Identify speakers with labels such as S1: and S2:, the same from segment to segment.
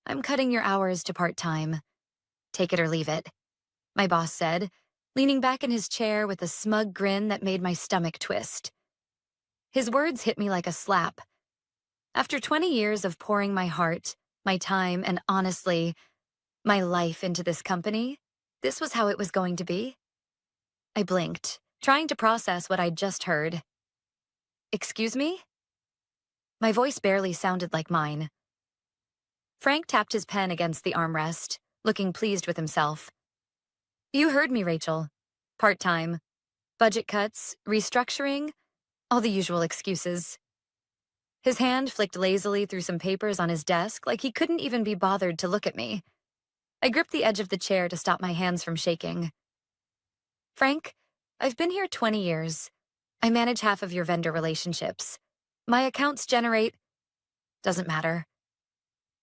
S1: I'm cutting your hours to part-time. Take it or leave it, my boss said, leaning back in his chair with a smug grin that made my stomach twist. His words hit me like a slap. After 20 years of pouring my heart, my time, and honestly, my life into this company, this was how it was going to be? I blinked, trying to process what I'd just heard. Excuse me? My voice barely sounded like mine. Frank tapped his pen against the armrest, looking pleased with himself. You heard me, Rachel. Part-time. Budget cuts, restructuring, all the usual excuses. His hand flicked lazily through some papers on his desk like he couldn't even be bothered to look at me. I gripped the edge of the chair to stop my hands from shaking. Frank, I've been here 20 years. I manage half of your vendor relationships. My accounts generate... Doesn't matter.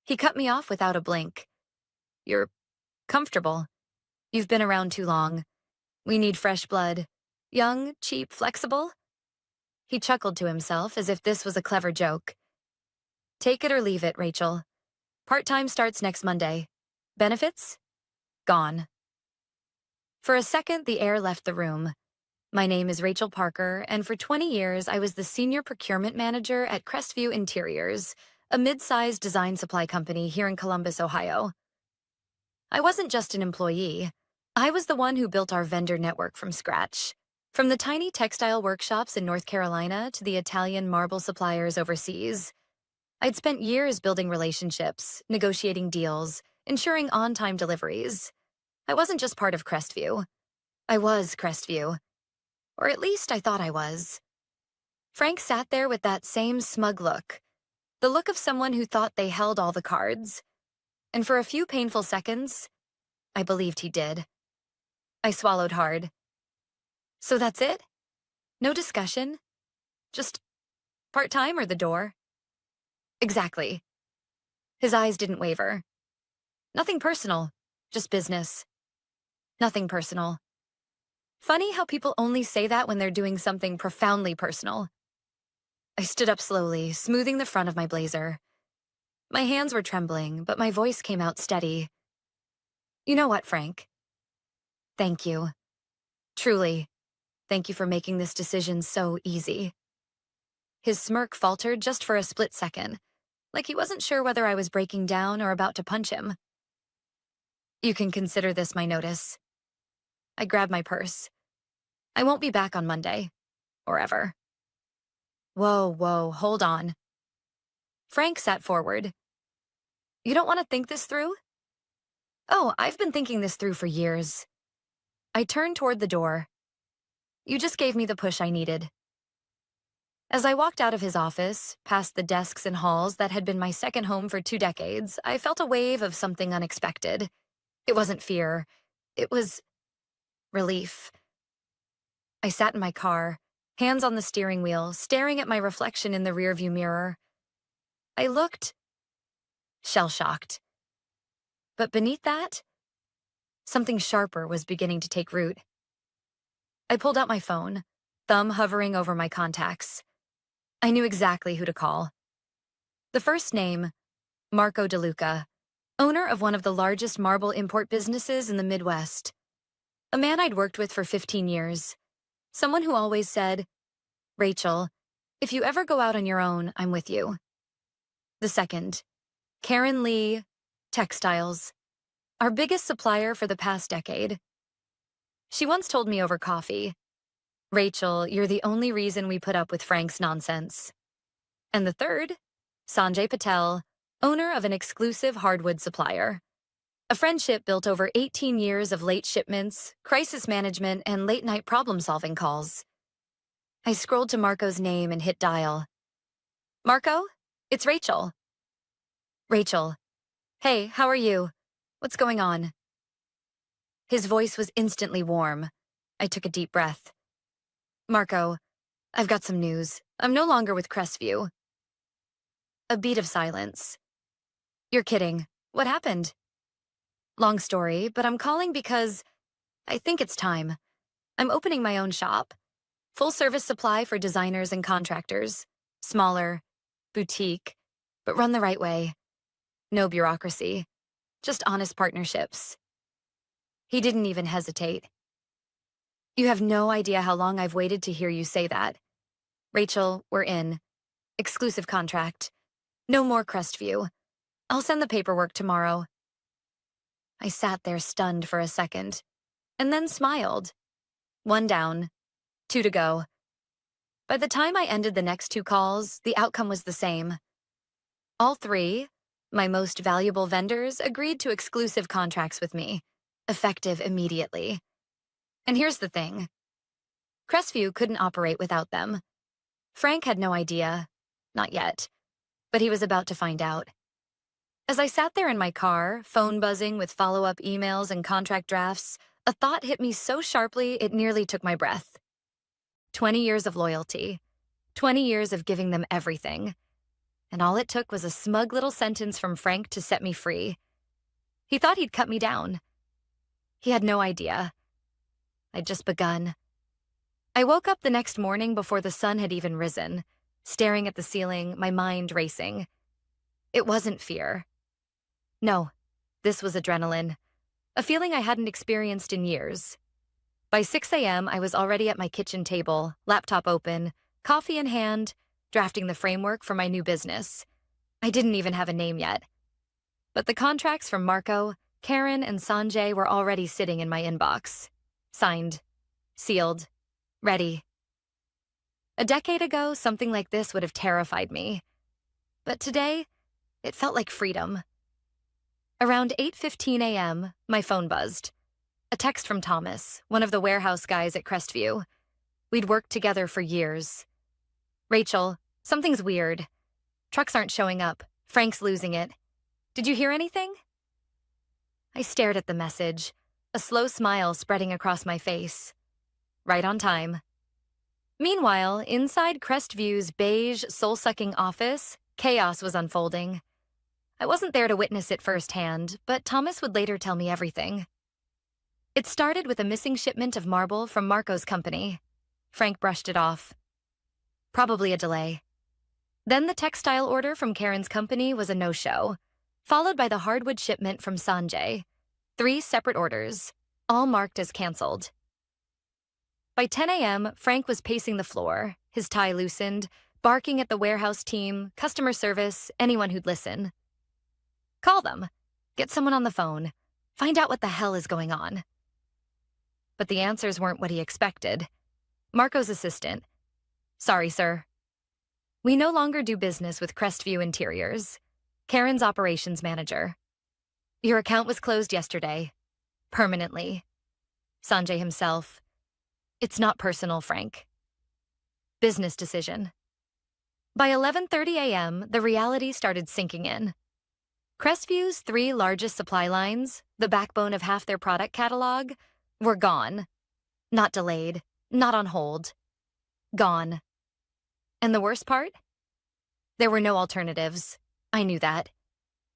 S1: He cut me off without a blink. You're comfortable. You've been around too long. We need fresh blood. Young, cheap, flexible. He chuckled to himself as if this was a clever joke. Take it or leave it, Rachel. Part-time starts next Monday. Benefits? Gone. For a second, the air left the room. My name is Rachel Parker, and for 20 years, I was the senior procurement manager at Crestview Interiors, a mid-sized design supply company here in Columbus, Ohio. I wasn't just an employee. I was the one who built our vendor network from scratch. From the tiny textile workshops in North Carolina to the Italian marble suppliers overseas. I'd spent years building relationships, negotiating deals, ensuring on-time deliveries. I wasn't just part of Crestview. I was Crestview. Or at least I thought I was. Frank sat there with that same smug look. The look of someone who thought they held all the cards. And for a few painful seconds, I believed he did. I swallowed hard. So that's it? No discussion? Just part-time or the door? Exactly. His eyes didn't waver. Nothing personal, just business. Nothing personal. Funny how people only say that when they're doing something profoundly personal. I stood up slowly, smoothing the front of my blazer. My hands were trembling, but my voice came out steady. You know what, Frank? Thank you. Truly, thank you for making this decision so easy. His smirk faltered just for a split second, like he wasn't sure whether I was breaking down or about to punch him. You can consider this my notice. I grabbed my purse. I won't be back on Monday. Or ever. Whoa, hold on. Frank sat forward. You don't want to think this through? Oh, I've been thinking this through for years. I turned toward the door. You just gave me the push I needed. As I walked out of his office, past the desks and halls that had been my second home for 2 decades, I felt a wave of something unexpected. It wasn't fear. It was relief. I sat in my car, hands on the steering wheel, staring at my reflection in the rearview mirror. I looked shell-shocked. But beneath that, something sharper was beginning to take root. I pulled out my phone, thumb hovering over my contacts. I knew exactly who to call. The first name, Marco DeLuca, owner of one of the largest marble import businesses in the Midwest. A man I'd worked with for 15 years. Someone who always said, Rachel, if you ever go out on your own, I'm with you. The second, Karen Lee, Textiles, our biggest supplier for the past decade. She once told me over coffee, Rachel, you're the only reason we put up with Frank's nonsense. And the third, Sanjay Patel, owner of an exclusive hardwood supplier. A friendship built over 18 years of late shipments, crisis management, and late-night problem-solving calls. I scrolled to Marco's name and hit dial. Marco, it's Rachel. Rachel. Hey, how are you? What's going on? His voice was instantly warm. I took a deep breath. Marco, I've got some news. I'm no longer with Crestview. A beat of silence. You're kidding. What happened? Long story, but I'm calling because I think it's time. I'm opening my own shop. Full-service supply for designers and contractors. Smaller, boutique, but run the right way. No bureaucracy, just honest partnerships. He didn't even hesitate. You have no idea how long I've waited to hear you say that. Rachel, we're in. Exclusive contract. No more Crestview. I'll send the paperwork tomorrow. I sat there stunned for a second, and then smiled. One down, two to go. By the time I ended the next two calls, the outcome was the same. All three, my most valuable vendors, agreed to exclusive contracts with me, effective immediately. And here's the thing. Crestview couldn't operate without them. Frank had no idea, not yet, but he was about to find out. As I sat there in my car, phone buzzing with follow-up emails and contract drafts, a thought hit me so sharply it nearly took my breath. 20 years of loyalty, 20 years of giving them everything. And all it took was a smug little sentence from Frank to set me free. He thought he'd cut me down. He had no idea. I'd just begun. I woke up the next morning before the sun had even risen, staring at the ceiling, my mind racing. It wasn't fear. No, this was adrenaline, a feeling I hadn't experienced in years. By 6 a.m., I was already at my kitchen table, laptop open, coffee in hand, drafting the framework for my new business. I didn't even have a name yet. But the contracts from Marco, Karen, and Sanjay were already sitting in my inbox. Signed, sealed, ready. A decade ago, something like this would have terrified me. But today, it felt like freedom. Around 8:15 a.m., my phone buzzed. A text from Thomas, one of the warehouse guys at Crestview. We'd worked together for years. Rachel, something's weird. Trucks aren't showing up. Frank's losing it. Did you hear anything? I stared at the message, a slow smile spreading across my face. Right on time. Meanwhile, inside Crestview's beige, soul-sucking office, chaos was unfolding. I wasn't there to witness it firsthand, but Thomas would later tell me everything. It started with a missing shipment of marble from Marco's company. Frank brushed it off. Probably a delay. Then the textile order from Karen's company was a no-show, followed by the hardwood shipment from Sanjay. 3 separate orders, all marked as canceled. By 10 a.m., Frank was pacing the floor, his tie loosened, barking at the warehouse team, customer service, anyone who'd listen. Call them. Get someone on the phone. Find out what the hell is going on. But the answers weren't what he expected. Marco's assistant. Sorry, sir. We no longer do business with Crestview Interiors. Karen's operations manager. Your account was closed yesterday. Permanently. Sanjay himself. It's not personal, Frank. Business decision. By 11:30 a.m., the reality started sinking in. Crestview's 3 largest supply lines, the backbone of half their product catalog, were gone. Not delayed, not on hold. Gone. And the worst part? There were no alternatives. I knew that.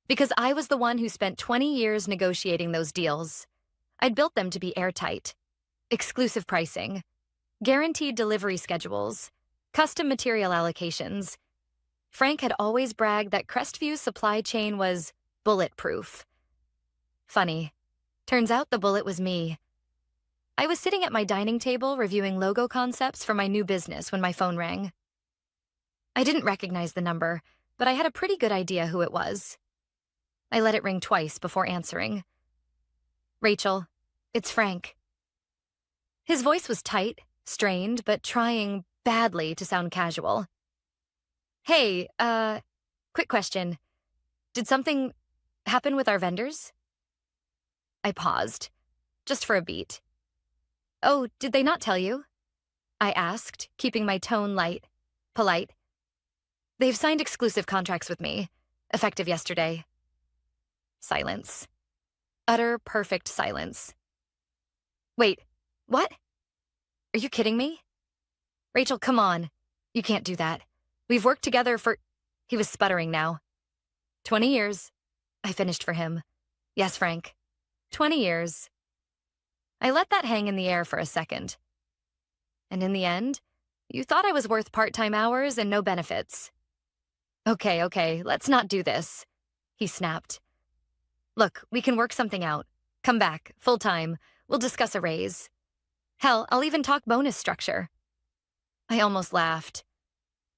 S1: Because I was the one who spent 20 years negotiating those deals. I'd built them to be airtight. Exclusive pricing. Guaranteed delivery schedules. Custom material allocations. Frank had always bragged that Crestview's supply chain was bulletproof. Funny. Turns out the bullet was me. I was sitting at my dining table reviewing logo concepts for my new business when my phone rang. I didn't recognize the number, but I had a pretty good idea who it was. I let it ring twice before answering. Rachel, it's Frank. His voice was tight, strained, but trying badly to sound casual. Hey, quick question. Did something happen with our vendors? I paused, just for a beat. Oh, did they not tell you? I asked, keeping my tone light, polite. They've signed exclusive contracts with me, effective yesterday. Silence. Utter, perfect silence. Wait, what? Are you kidding me? Rachel, come on. You can't do that. We've worked together for... He was sputtering now. 20 years. I finished for him. Yes, Frank. 20 years. I let that hang in the air for a second. And in the end, you thought I was worth part-time hours and no benefits. Okay, let's not do this. he snapped. Look, we can work something out. Come back, full time. We'll discuss a raise. Hell, I'll even talk bonus structure. I almost laughed.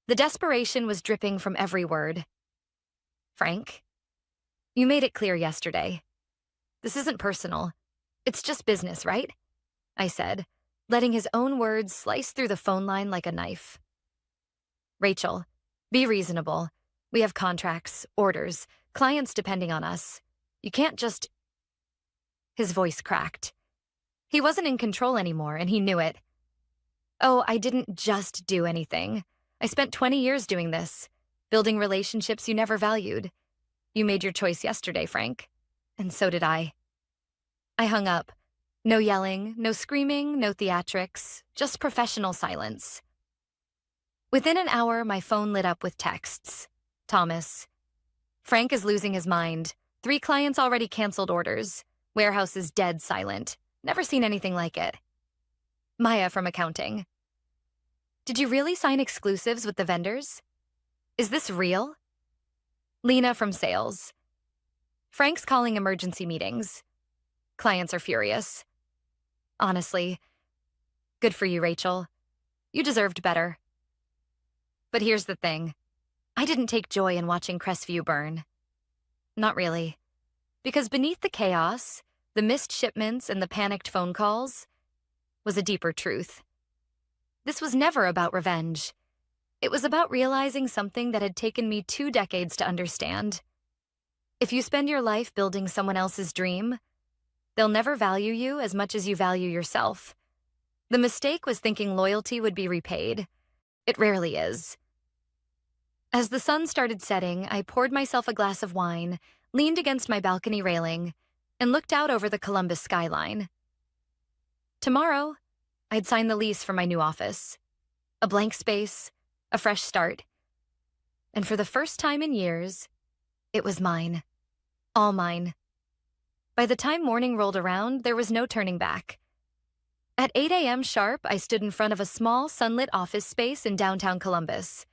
S1: The desperation was dripping from every word. Frank, you made it clear yesterday. This isn't personal. It's just business, right? I said, letting his own words slice through the phone line like a knife. Rachel, be reasonable. We have contracts, orders, clients depending on us. You can't just... His voice cracked. He wasn't in control anymore, and he knew it. Oh, I didn't just do anything. I spent 20 years doing this, building relationships you never valued. You made your choice yesterday, Frank. And so did I. I hung up. No yelling, no screaming, no theatrics, just professional silence. Within an hour, my phone lit up with texts. Thomas. Frank is losing his mind. 3 clients already canceled orders. Warehouse is dead silent. Never seen anything like it. Maya from accounting. Did you really sign exclusives with the vendors? Is this real? Lena from sales. Frank's calling emergency meetings. Clients are furious. Honestly, good for you, Rachel. You deserved better. But here's the thing. I didn't take joy in watching Crestview burn. Not really. Because beneath the chaos, the missed shipments and the panicked phone calls, was a deeper truth. This was never about revenge. It was about realizing something that had taken me 2 decades to understand. If you spend your life building someone else's dream, they'll never value you as much as you value yourself. The mistake was thinking loyalty would be repaid. It rarely is. As the sun started setting, I poured myself a glass of wine, leaned against my balcony railing, and looked out over the Columbus skyline. Tomorrow, I'd sign the lease for my new office. A blank space, a fresh start. And for the first time in years, it was mine. All mine. By the time morning rolled around, there was no turning back. At 8 a.m. sharp, I stood in front of a small, sunlit office space in downtown Columbus.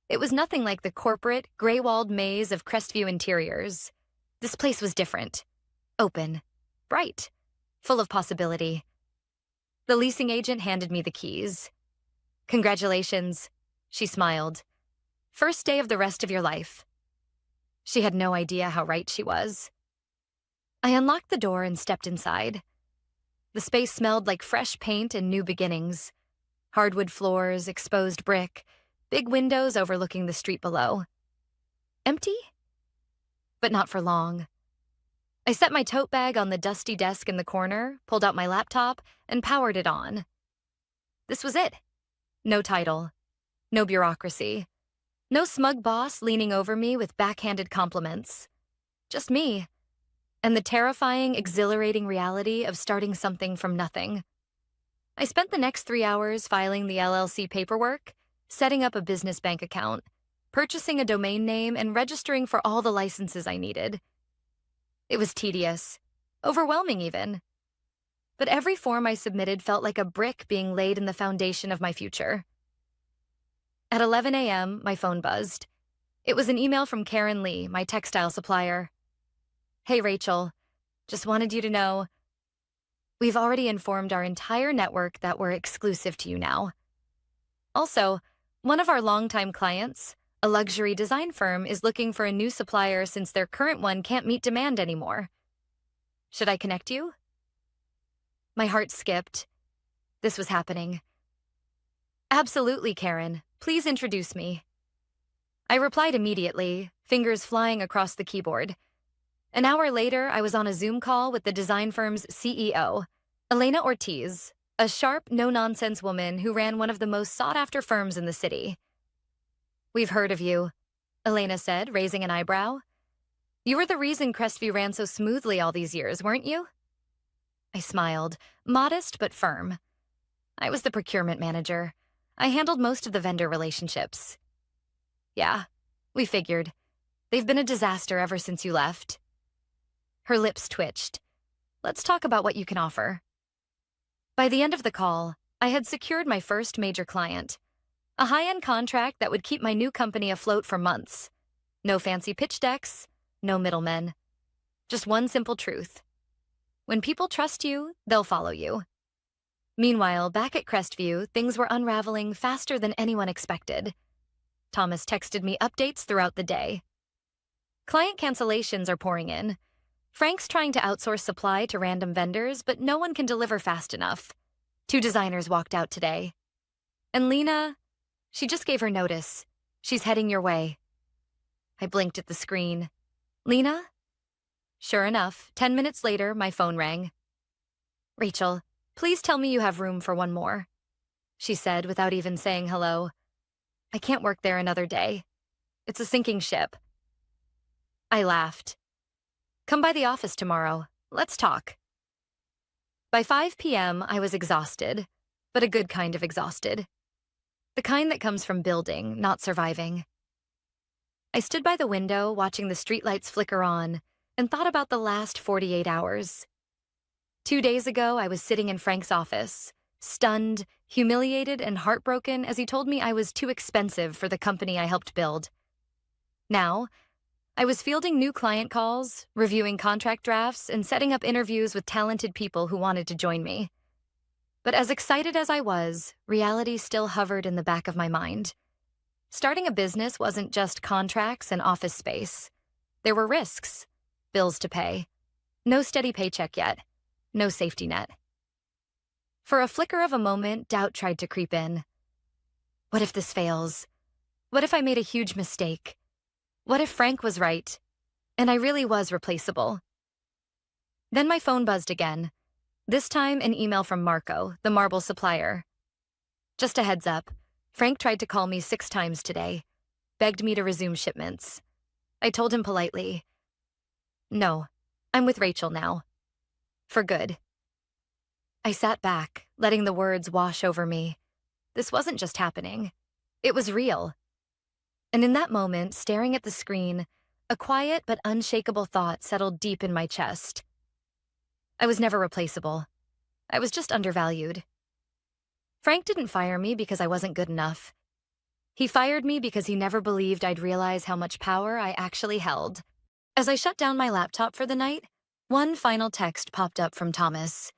S1: It was nothing like the corporate, gray-walled maze of Crestview interiors. This place was different. Open. Bright. Full of possibility. The leasing agent handed me the keys. Congratulations, she smiled. First day of the rest of your life. She had no idea how right she was. I unlocked the door and stepped inside. The space smelled like fresh paint and new beginnings. Hardwood floors, exposed brick, big windows overlooking the street below. Empty? But not for long. I set my tote bag on the dusty desk in the corner, pulled out my laptop, and powered it on. This was it. No title. No bureaucracy. No smug boss leaning over me with backhanded compliments. Just me. And the terrifying, exhilarating reality of starting something from nothing. I spent the next 3 hours filing the LLC paperwork, setting up a business bank account, purchasing a domain name, and registering for all the licenses I needed. It was tedious, overwhelming even. But every form I submitted felt like a brick being laid in the foundation of my future. At 11 a.m., my phone buzzed. It was an email from Karen Lee, my textile supplier. Hey, Rachel, just wanted you to know, we've already informed our entire network that we're exclusive to you now. Also, one of our longtime clients, a luxury design firm, is looking for a new supplier since their current one can't meet demand anymore. Should I connect you? My heart skipped. This was happening. Absolutely, Karen. Please introduce me. I replied immediately, fingers flying across the keyboard. An hour later, I was on a Zoom call with the design firm's CEO, Elena Ortiz, a sharp, no-nonsense woman who ran one of the most sought-after firms in the city. We've heard of you, Elena said, raising an eyebrow. You were the reason Crestview ran so smoothly all these years, weren't you? I smiled, modest but firm. I was the procurement manager. I handled most of the vendor relationships. Yeah, we figured. They've been a disaster ever since you left. Her lips twitched. Let's talk about what you can offer. By the end of the call, I had secured my first major client. A high-end contract that would keep my new company afloat for months. No fancy pitch decks, no middlemen. Just one simple truth. When people trust you, they'll follow you. Meanwhile, back at Crestview, things were unraveling faster than anyone expected. Thomas texted me updates throughout the day. Client cancellations are pouring in. Frank's trying to outsource supply to random vendors, but no one can deliver fast enough. 2 designers walked out today. And Lena, she just gave her notice. She's heading your way. I blinked at the screen. Lena? Sure enough, 10 minutes later, my phone rang. Rachel, please tell me you have room for one more, she said without even saying hello. I can't work there another day. It's a sinking ship. I laughed. Come by the office tomorrow. Let's talk. By 5 p.m., I was exhausted, but a good kind of exhausted. The kind that comes from building, not surviving. I stood by the window, watching the streetlights flicker on, and thought about the last 48 hours. 2 days ago, I was sitting in Frank's office, stunned, humiliated, and heartbroken as he told me I was too expensive for the company I helped build. Now, I was fielding new client calls, reviewing contract drafts, and setting up interviews with talented people who wanted to join me. But as excited as I was, reality still hovered in the back of my mind. Starting a business wasn't just contracts and office space. There were risks, bills to pay, no steady paycheck yet, no safety net. For a flicker of a moment, doubt tried to creep in. What if this fails? What if I made a huge mistake? What if Frank was right, and I really was replaceable? Then my phone buzzed again. This time, an email from Marco, the marble supplier. Just a heads up, Frank tried to call me 6 times today, begged me to resume shipments. I told him politely, no, I'm with Rachel now. For good. I sat back, letting the words wash over me. This wasn't just happening. It was real. And in that moment, staring at the screen, a quiet but unshakable thought settled deep in my chest. I was never replaceable. I was just undervalued. Frank didn't fire me because I wasn't good enough. He fired me because he never believed I'd realize how much power I actually held. As I shut down my laptop for the night, one final text popped up from Thomas.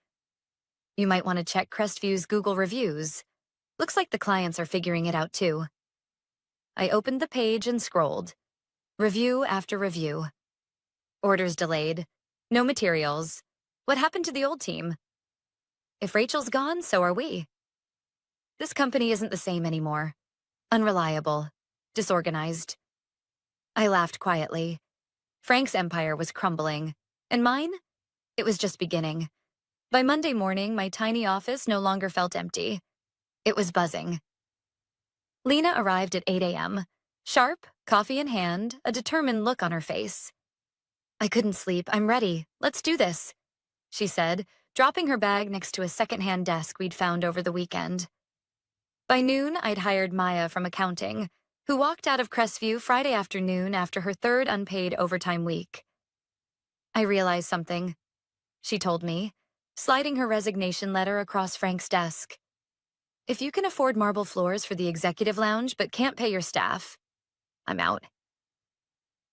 S1: You might want to check Crestview's Google reviews. Looks like the clients are figuring it out too. I opened the page and scrolled. Review after review. Orders delayed. No materials. What happened to the old team? If Rachel's gone, so are we. This company isn't the same anymore. Unreliable. Disorganized. I laughed quietly. Frank's empire was crumbling. And mine? It was just beginning. By Monday morning, my tiny office no longer felt empty. It was buzzing. Lena arrived at 8 a.m. Sharp, coffee in hand, a determined look on her face. I couldn't sleep. I'm ready. Let's do this, she said, dropping her bag next to a secondhand desk we'd found over the weekend. By noon, I'd hired Maya from accounting, who walked out of Crestview Friday afternoon after her 3rd unpaid overtime week. I realized something, she told me, sliding her resignation letter across Frank's desk. If you can afford marble floors for the executive lounge but can't pay your staff, I'm out.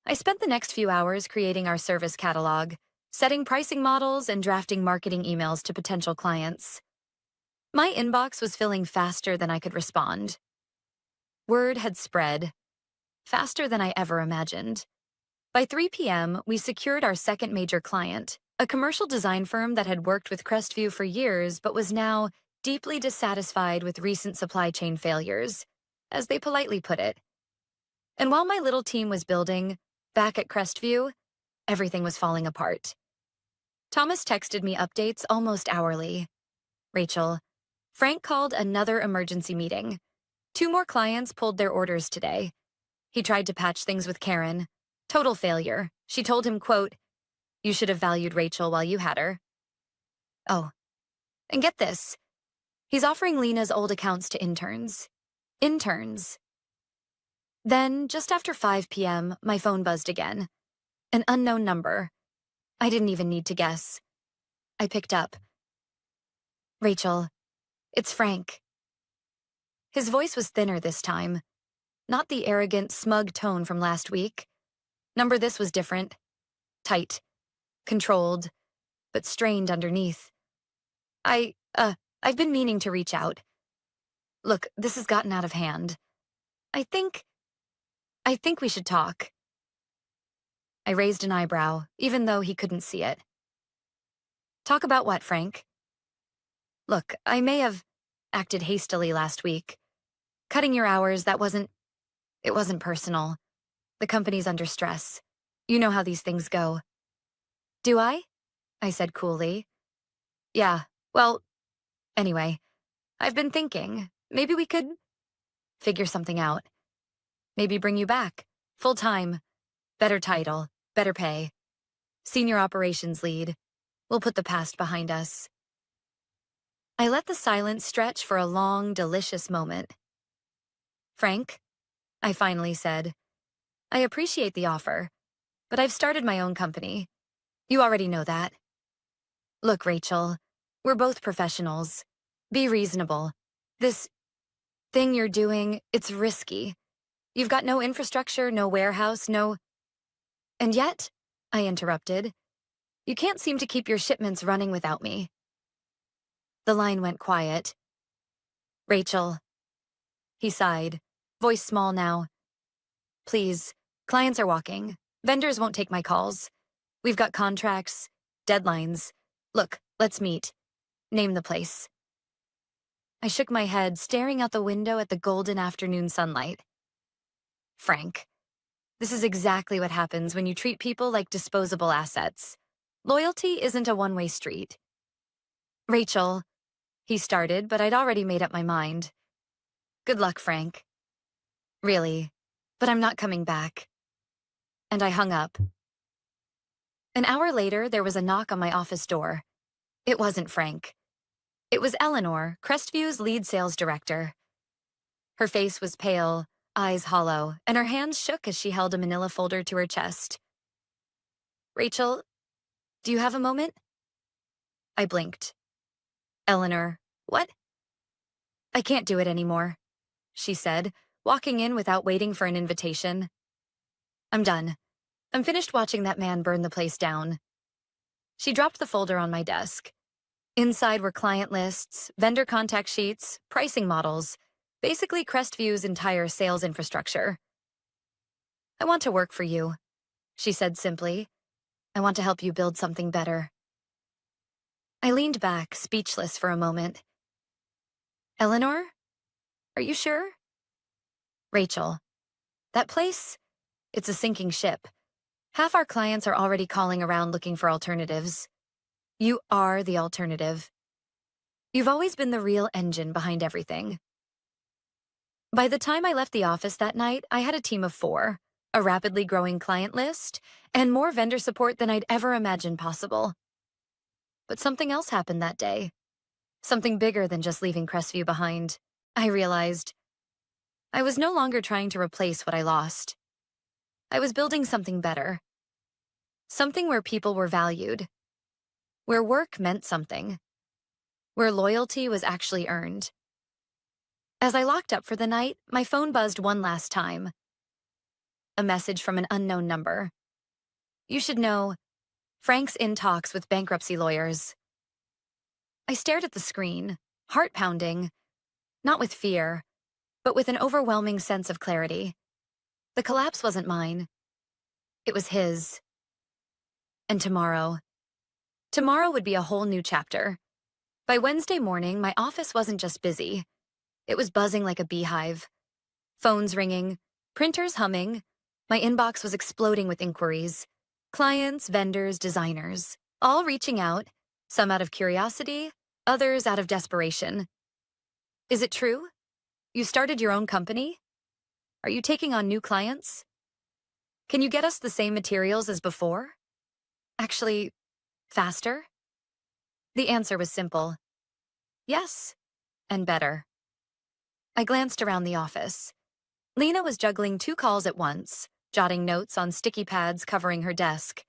S1: I spent the next few hours creating our service catalog, setting pricing models and drafting marketing emails to potential clients. My inbox was filling faster than I could respond. Word had spread, faster than I ever imagined. By 3 p.m., we secured our second major client, a commercial design firm that had worked with Crestview for years but was now deeply dissatisfied with recent supply chain failures, as they politely put it. And while my little team was building, back at Crestview, everything was falling apart. Thomas texted me updates almost hourly. Rachel, Frank called another emergency meeting. 2 more clients pulled their orders today. He tried to patch things with Karen. Total failure. She told him, quote, you should have valued Rachel while you had her. Oh, and get this. He's offering Lena's old accounts to interns. Interns. Then, just after 5 p.m., my phone buzzed again. An unknown number. I didn't even need to guess. I picked up. Rachel, it's Frank. His voice was thinner this time. Not the arrogant, smug tone from last week. Number this was different. tight, controlled, but strained underneath. I've been meaning to reach out. Look, this has gotten out of hand. I think, I think we should talk. I raised an eyebrow, even though he couldn't see it. Talk about what, Frank? Look, I may have acted hastily last week. Cutting your hours, it wasn't personal. The company's under stress. You know how these things go. Do I? I said coolly. Yeah, well, anyway, I've been thinking, maybe we could figure something out. Maybe bring you back, full-time, better title, better pay. Senior operations lead. We'll put the past behind us. I let the silence stretch for a long, delicious moment. Frank, I finally said, I appreciate the offer, but I've started my own company. You already know that. Look, Rachel, we're both professionals. Be reasonable. This thing you're doing, it's risky. You've got no infrastructure, no warehouse, no... And yet, I interrupted, you can't seem to keep your shipments running without me. The line went quiet. Rachel. He sighed, voice small now. Please, clients are walking. Vendors won't take my calls. We've got contracts, deadlines. Look, let's meet. Name the place. I shook my head, staring out the window at the golden afternoon sunlight. Frank, this is exactly what happens when you treat people like disposable assets. Loyalty isn't a one-way street. Rachel, he started, but I'd already made up my mind. Good luck, Frank. Really, but I'm not coming back. And I hung up. An hour later, there was a knock on my office door. It wasn't Frank. It was Eleanor, Crestview's lead sales director. Her face was pale, eyes hollow, and her hands shook as she held a manila folder to her chest. Rachel, do you have a moment? I blinked. Eleanor, what? I can't do it anymore, she said, walking in without waiting for an invitation. I'm done. I'm finished watching that man burn the place down. She dropped the folder on my desk. Inside were client lists, vendor contact sheets, pricing models, basically Crestview's entire sales infrastructure. I want to work for you, she said simply. I want to help you build something better. I leaned back, speechless for a moment. Eleanor? Are you sure? Rachel, that place, it's a sinking ship. Half our clients are already calling around looking for alternatives. You are the alternative. You've always been the real engine behind everything. By the time I left the office that night, I had a team of 4, a rapidly growing client list, and more vendor support than I'd ever imagined possible. But something else happened that day. Something bigger than just leaving Crestview behind. I realized I was no longer trying to replace what I lost. I was building something better. Something where people were valued. Where work meant something. Where loyalty was actually earned. As I locked up for the night, my phone buzzed one last time. A message from an unknown number. You should know, Frank's in talks with bankruptcy lawyers. I stared at the screen, heart pounding, not with fear, but with an overwhelming sense of clarity. The collapse wasn't mine. It was his. And tomorrow would be a whole new chapter. By Wednesday morning, my office wasn't just busy. It was buzzing like a beehive. Phones ringing, printers humming. My inbox was exploding with inquiries. Clients, vendors, designers, all reaching out, some out of curiosity, others out of desperation. Is it true? You started your own company? Are you taking on new clients? Can you get us the same materials as before? Actually, faster? The answer was simple. Yes, and better. I glanced around the office. Lena was juggling 2 calls at once, jotting notes on sticky pads covering her desk.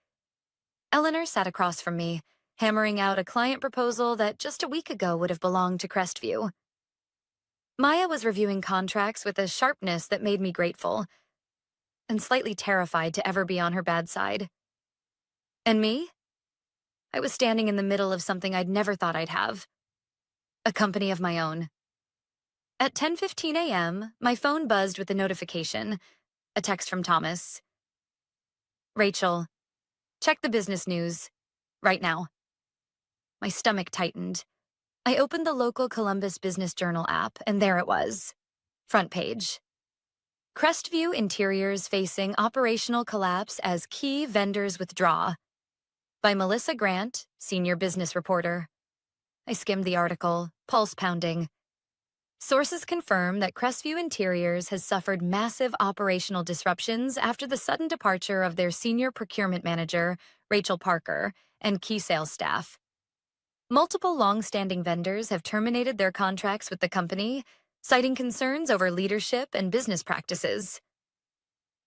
S1: Eleanor sat across from me, hammering out a client proposal that just a week ago would have belonged to Crestview. Maya was reviewing contracts with a sharpness that made me grateful, and slightly terrified to ever be on her bad side. And me? I was standing in the middle of something I'd never thought I'd have. A company of my own. At 10:15 a.m., my phone buzzed with a notification, a text from Thomas. Rachel, check the business news. Right now. My stomach tightened. I opened the local Columbus Business Journal app, and there it was. Front page. Crestview Interiors facing operational collapse as key vendors withdraw. By Melissa Grant, senior business reporter. I skimmed the article, pulse pounding. Sources confirm that Crestview Interiors has suffered massive operational disruptions after the sudden departure of their senior procurement manager, Rachel Parker, and key sales staff. Multiple long-standing vendors have terminated their contracts with the company, citing concerns over leadership and business practices.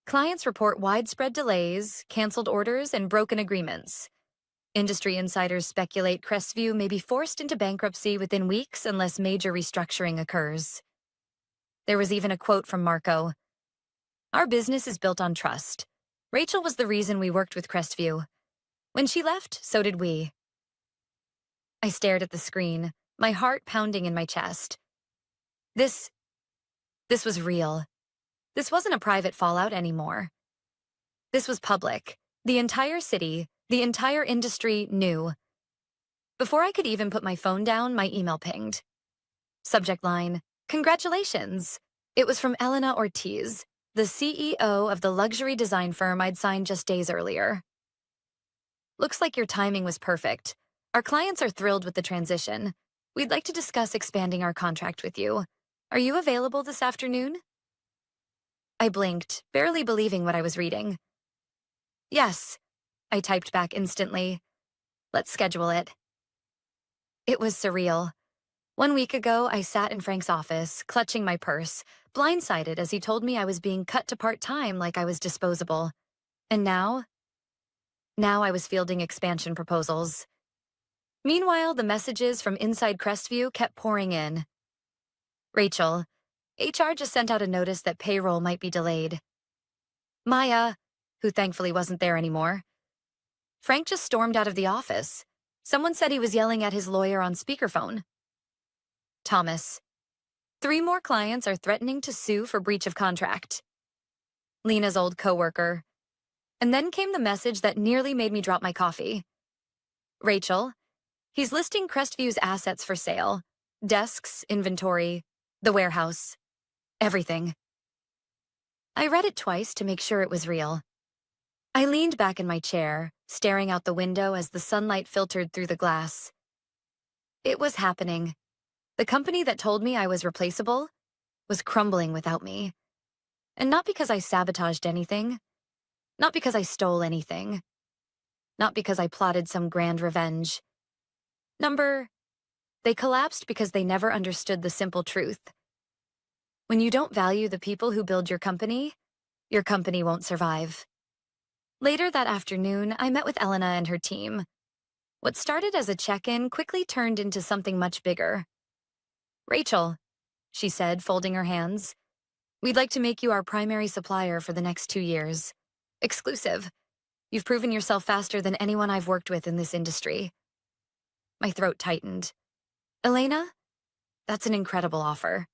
S1: Clients report widespread delays, canceled orders, and broken agreements. Industry insiders speculate Crestview may be forced into bankruptcy within weeks unless major restructuring occurs. There was even a quote from Marco. Our business is built on trust. Rachel was the reason we worked with Crestview. When she left, so did we. I stared at the screen, my heart pounding in my chest. This was real. This wasn't a private fallout anymore. This was public. The entire city, the entire industry knew. Before I could even put my phone down, my email pinged. Subject line, congratulations. It was from Elena Ortiz, the CEO of the luxury design firm I'd signed just days earlier. Looks like your timing was perfect. Our clients are thrilled with the transition. We'd like to discuss expanding our contract with you. Are you available this afternoon? I blinked, barely believing what I was reading. Yes, I typed back instantly. Let's schedule it. It was surreal. 1 week ago, I sat in Frank's office, clutching my purse, blindsided as he told me I was being cut to part-time like I was disposable. And now I was fielding expansion proposals. Meanwhile, the messages from inside Crestview kept pouring in. Rachel, HR just sent out a notice that payroll might be delayed. Maya, who thankfully wasn't there anymore. Frank just stormed out of the office. Someone said he was yelling at his lawyer on speakerphone. Thomas, 3 more clients are threatening to sue for breach of contract. Lena's old coworker. And then came the message that nearly made me drop my coffee. Rachel, he's listing Crestview's assets for sale. Desks, inventory, the warehouse, everything. I read it twice to make sure it was real. I leaned back in my chair, staring out the window as the sunlight filtered through the glass. It was happening. The company that told me I was replaceable was crumbling without me. And not because I sabotaged anything. Not because I stole anything. Not because I plotted some grand revenge. They collapsed because they never understood the simple truth. When you don't value the people who build your company won't survive. Later that afternoon, I met with Elena and her team. What started as a check-in quickly turned into something much bigger. Rachel, she said, folding her hands, we'd like to make you our primary supplier for the next 2 years. Exclusive. You've proven yourself faster than anyone I've worked with in this industry. My throat tightened. Elena, that's an incredible offer.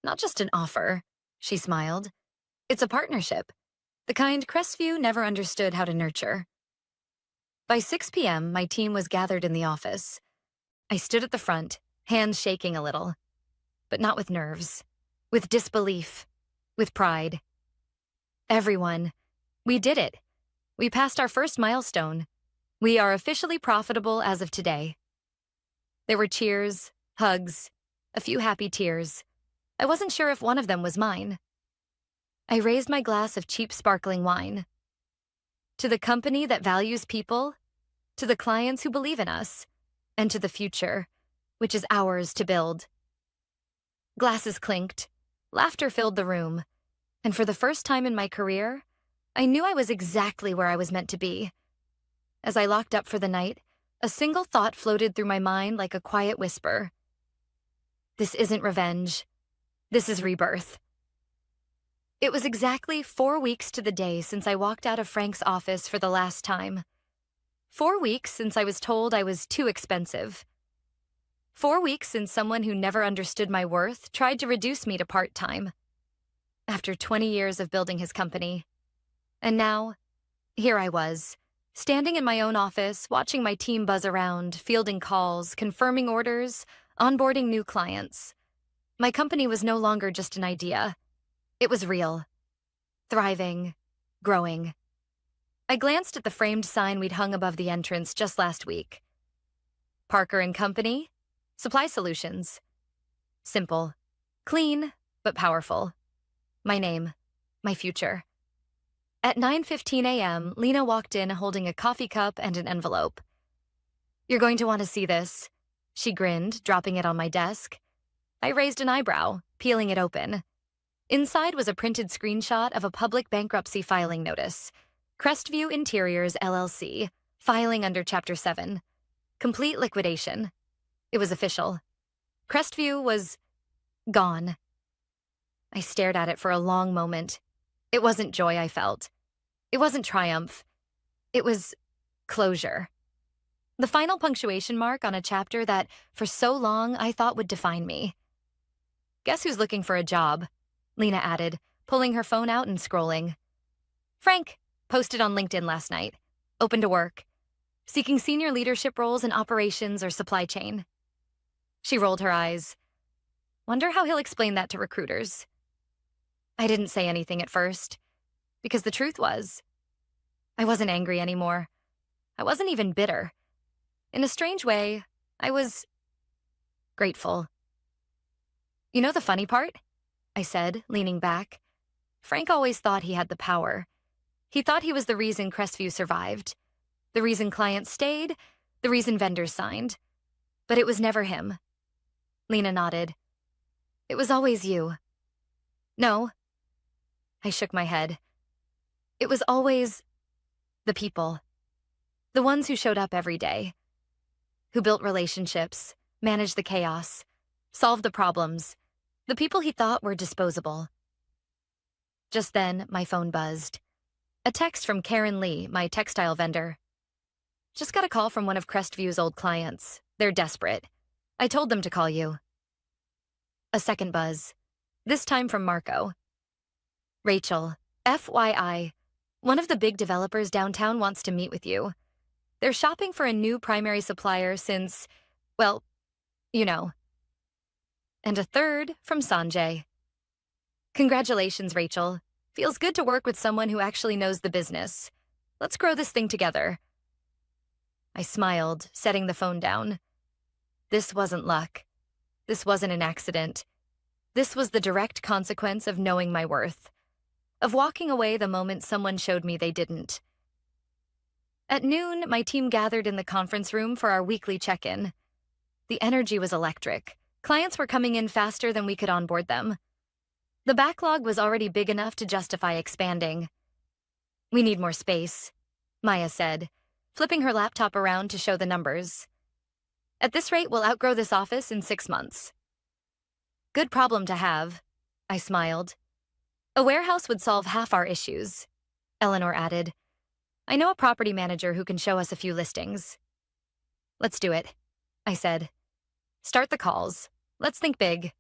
S1: Not just an offer, she smiled. It's a partnership. The kind Crestview never understood how to nurture. By 6 p.m., my team was gathered in the office. I stood at the front, hands shaking a little. But not with nerves. With disbelief. With pride. Everyone. We did it. We passed our first milestone. We are officially profitable as of today. There were cheers, hugs, a few happy tears. I wasn't sure if one of them was mine. I raised my glass of cheap sparkling wine. To the company that values people, to the clients who believe in us, and to the future, which is ours to build. Glasses clinked, laughter filled the room, and for the first time in my career, I knew I was exactly where I was meant to be. As I locked up for the night, a single thought floated through my mind like a quiet whisper. This isn't revenge. This is rebirth. It was exactly 4 weeks to the day since I walked out of Frank's office for the last time. 4 weeks since I was told I was too expensive. 4 weeks since someone who never understood my worth tried to reduce me to part-time. After 20 years of building his company. And now, here I was, standing in my own office, watching my team buzz around, fielding calls, confirming orders, onboarding new clients. My company was no longer just an idea. It was real. Thriving. Growing. I glanced at the framed sign we'd hung above the entrance just last week. Parker & Company, Supply Solutions. Simple. Clean, but powerful. My name. My future. At 9:15 a.m., Lena walked in holding a coffee cup and an envelope. "You're going to want to see this," she grinned, dropping it on my desk. I raised an eyebrow, peeling it open. Inside was a printed screenshot of a public bankruptcy filing notice. Crestview Interiors, LLC, filing under Chapter 7. Complete liquidation. It was official. Crestview was gone. I stared at it for a long moment. It wasn't joy I felt. It wasn't triumph. It was closure. The final punctuation mark on a chapter that, for so long, I thought would define me. "Guess who's looking for a job?" Lena added, pulling her phone out and scrolling. "Frank, posted on LinkedIn last night. Open to work. Seeking senior leadership roles in operations or supply chain." She rolled her eyes. Wonder how he'll explain that to recruiters. I didn't say anything at first, because the truth was, I wasn't angry anymore. I wasn't even bitter. In a strange way, I was grateful. "You know the funny part?" I said, leaning back. Frank always thought he had the power. He thought he was the reason Crestview survived, the reason clients stayed, the reason vendors signed. But it was never him. Lena nodded. "It was always you." "No." I shook my head. "It was always the people. The ones who showed up every day. Who built relationships, managed the chaos, solved the problems. The people he thought were disposable." Just then, my phone buzzed. A text from Karen Lee, my textile vendor. "Just got a call from one of Crestview's old clients. They're desperate. I told them to call you." A second buzz. This time from Marco. "Rachel, FYI, one of the big developers downtown wants to meet with you. They're shopping for a new primary supplier since, well, you know." And a third from Sanjay. "Congratulations, Rachel. Feels good to work with someone who actually knows the business. Let's grow this thing together." I smiled, setting the phone down. This wasn't luck. This wasn't an accident. This was the direct consequence of knowing my worth, of walking away the moment someone showed me they didn't. At noon, my team gathered in the conference room for our weekly check-in. The energy was electric. Clients were coming in faster than we could onboard them. The backlog was already big enough to justify expanding. "We need more space," Maya said, flipping her laptop around to show the numbers. "At this rate, we'll outgrow this office in 6 months." "Good problem to have," I smiled. "A warehouse would solve half our issues," Eleanor added. "I know a property manager who can show us a few listings." "Let's do it," I said. "Start the calls. Let's think big.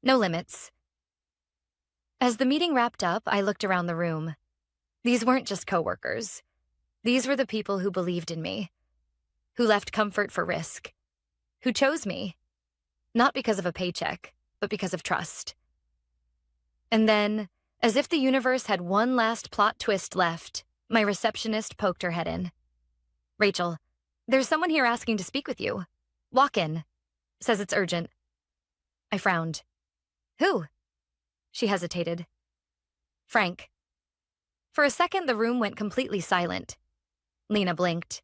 S1: No limits." As the meeting wrapped up, I looked around the room. These weren't just coworkers. These were the people who believed in me, who left comfort for risk, who chose me, not because of a paycheck, but because of trust. And then, as if the universe had one last plot twist left, my receptionist poked her head in. "Rachel, there's someone here asking to speak with you. Walk in. Says it's urgent." I frowned. "Who?" She hesitated. "Frank." For a second, the room went completely silent. Lena blinked.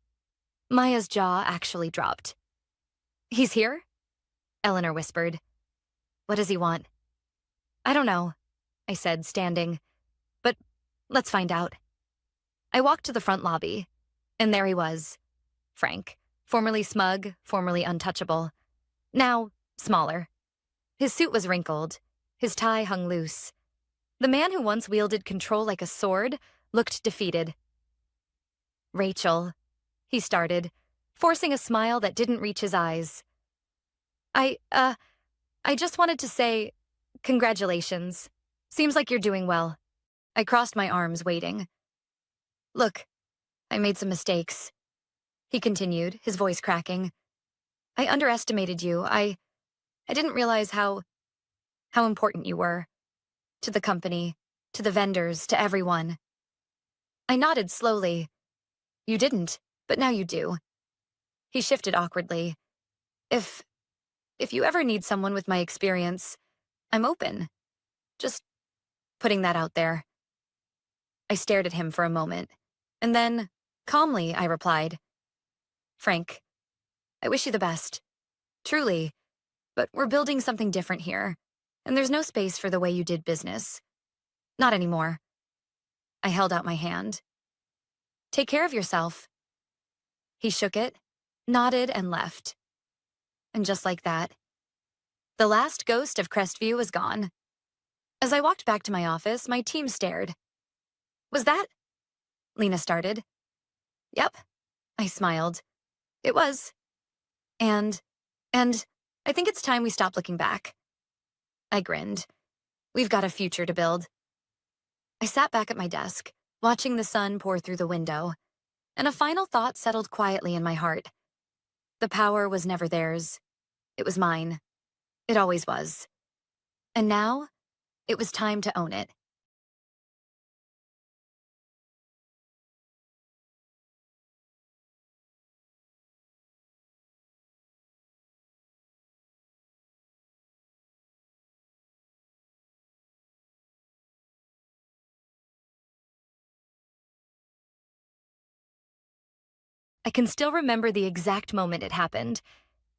S1: Maya's jaw actually dropped. "He's here?" Eleanor whispered. "What does he want?" "I don't know," I said, standing. "But let's find out." I walked to the front lobby, and there he was. Frank, formerly smug, formerly untouchable. Now, smaller. His suit was wrinkled. His tie hung loose. The man who once wielded control like a sword looked defeated. "Rachel," he started, forcing a smile that didn't reach his eyes. I just wanted to say, congratulations. Seems like you're doing well. I crossed my arms, waiting. Look, I made some mistakes, he continued, his voice cracking. I underestimated you. I didn't realize how important you were. To the company, to the vendors, to everyone. I nodded slowly. You didn't, but now you do. He shifted awkwardly. If you ever need someone with my experience, I'm open. Just putting that out there. I stared at him for a moment, and then, calmly, I replied, Frank, I wish you the best. Truly, but we're building something different here, and there's no space for the way you did business. Not anymore. I held out my hand. Take care of yourself. He shook it, nodded, and left. And just like that, the last ghost of Crestview was gone. As I walked back to my office, my team stared. Was that? Lena started. Yep, I smiled. It was. And I think it's time we stop looking back. I grinned. We've got a future to build. I sat back at my desk, watching the sun pour through the window, and a final thought settled quietly in my heart. The power was never theirs. It was mine. It always was. And now, it was time to own it. I can still remember the exact moment it happened,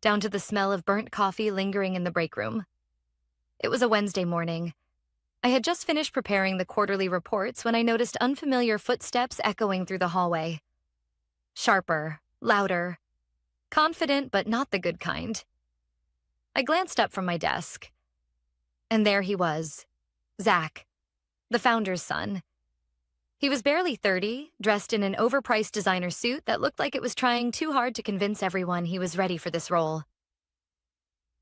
S1: down to the smell of burnt coffee lingering in the break room. It was a Wednesday morning. I had just finished preparing the quarterly reports when I noticed unfamiliar footsteps echoing through the hallway. Sharper, louder, confident but not the good kind. I glanced up from my desk, and there he was, Zach, the founder's son. He was barely 30, dressed in an overpriced designer suit that looked like it was trying too hard to convince everyone he was ready for this role.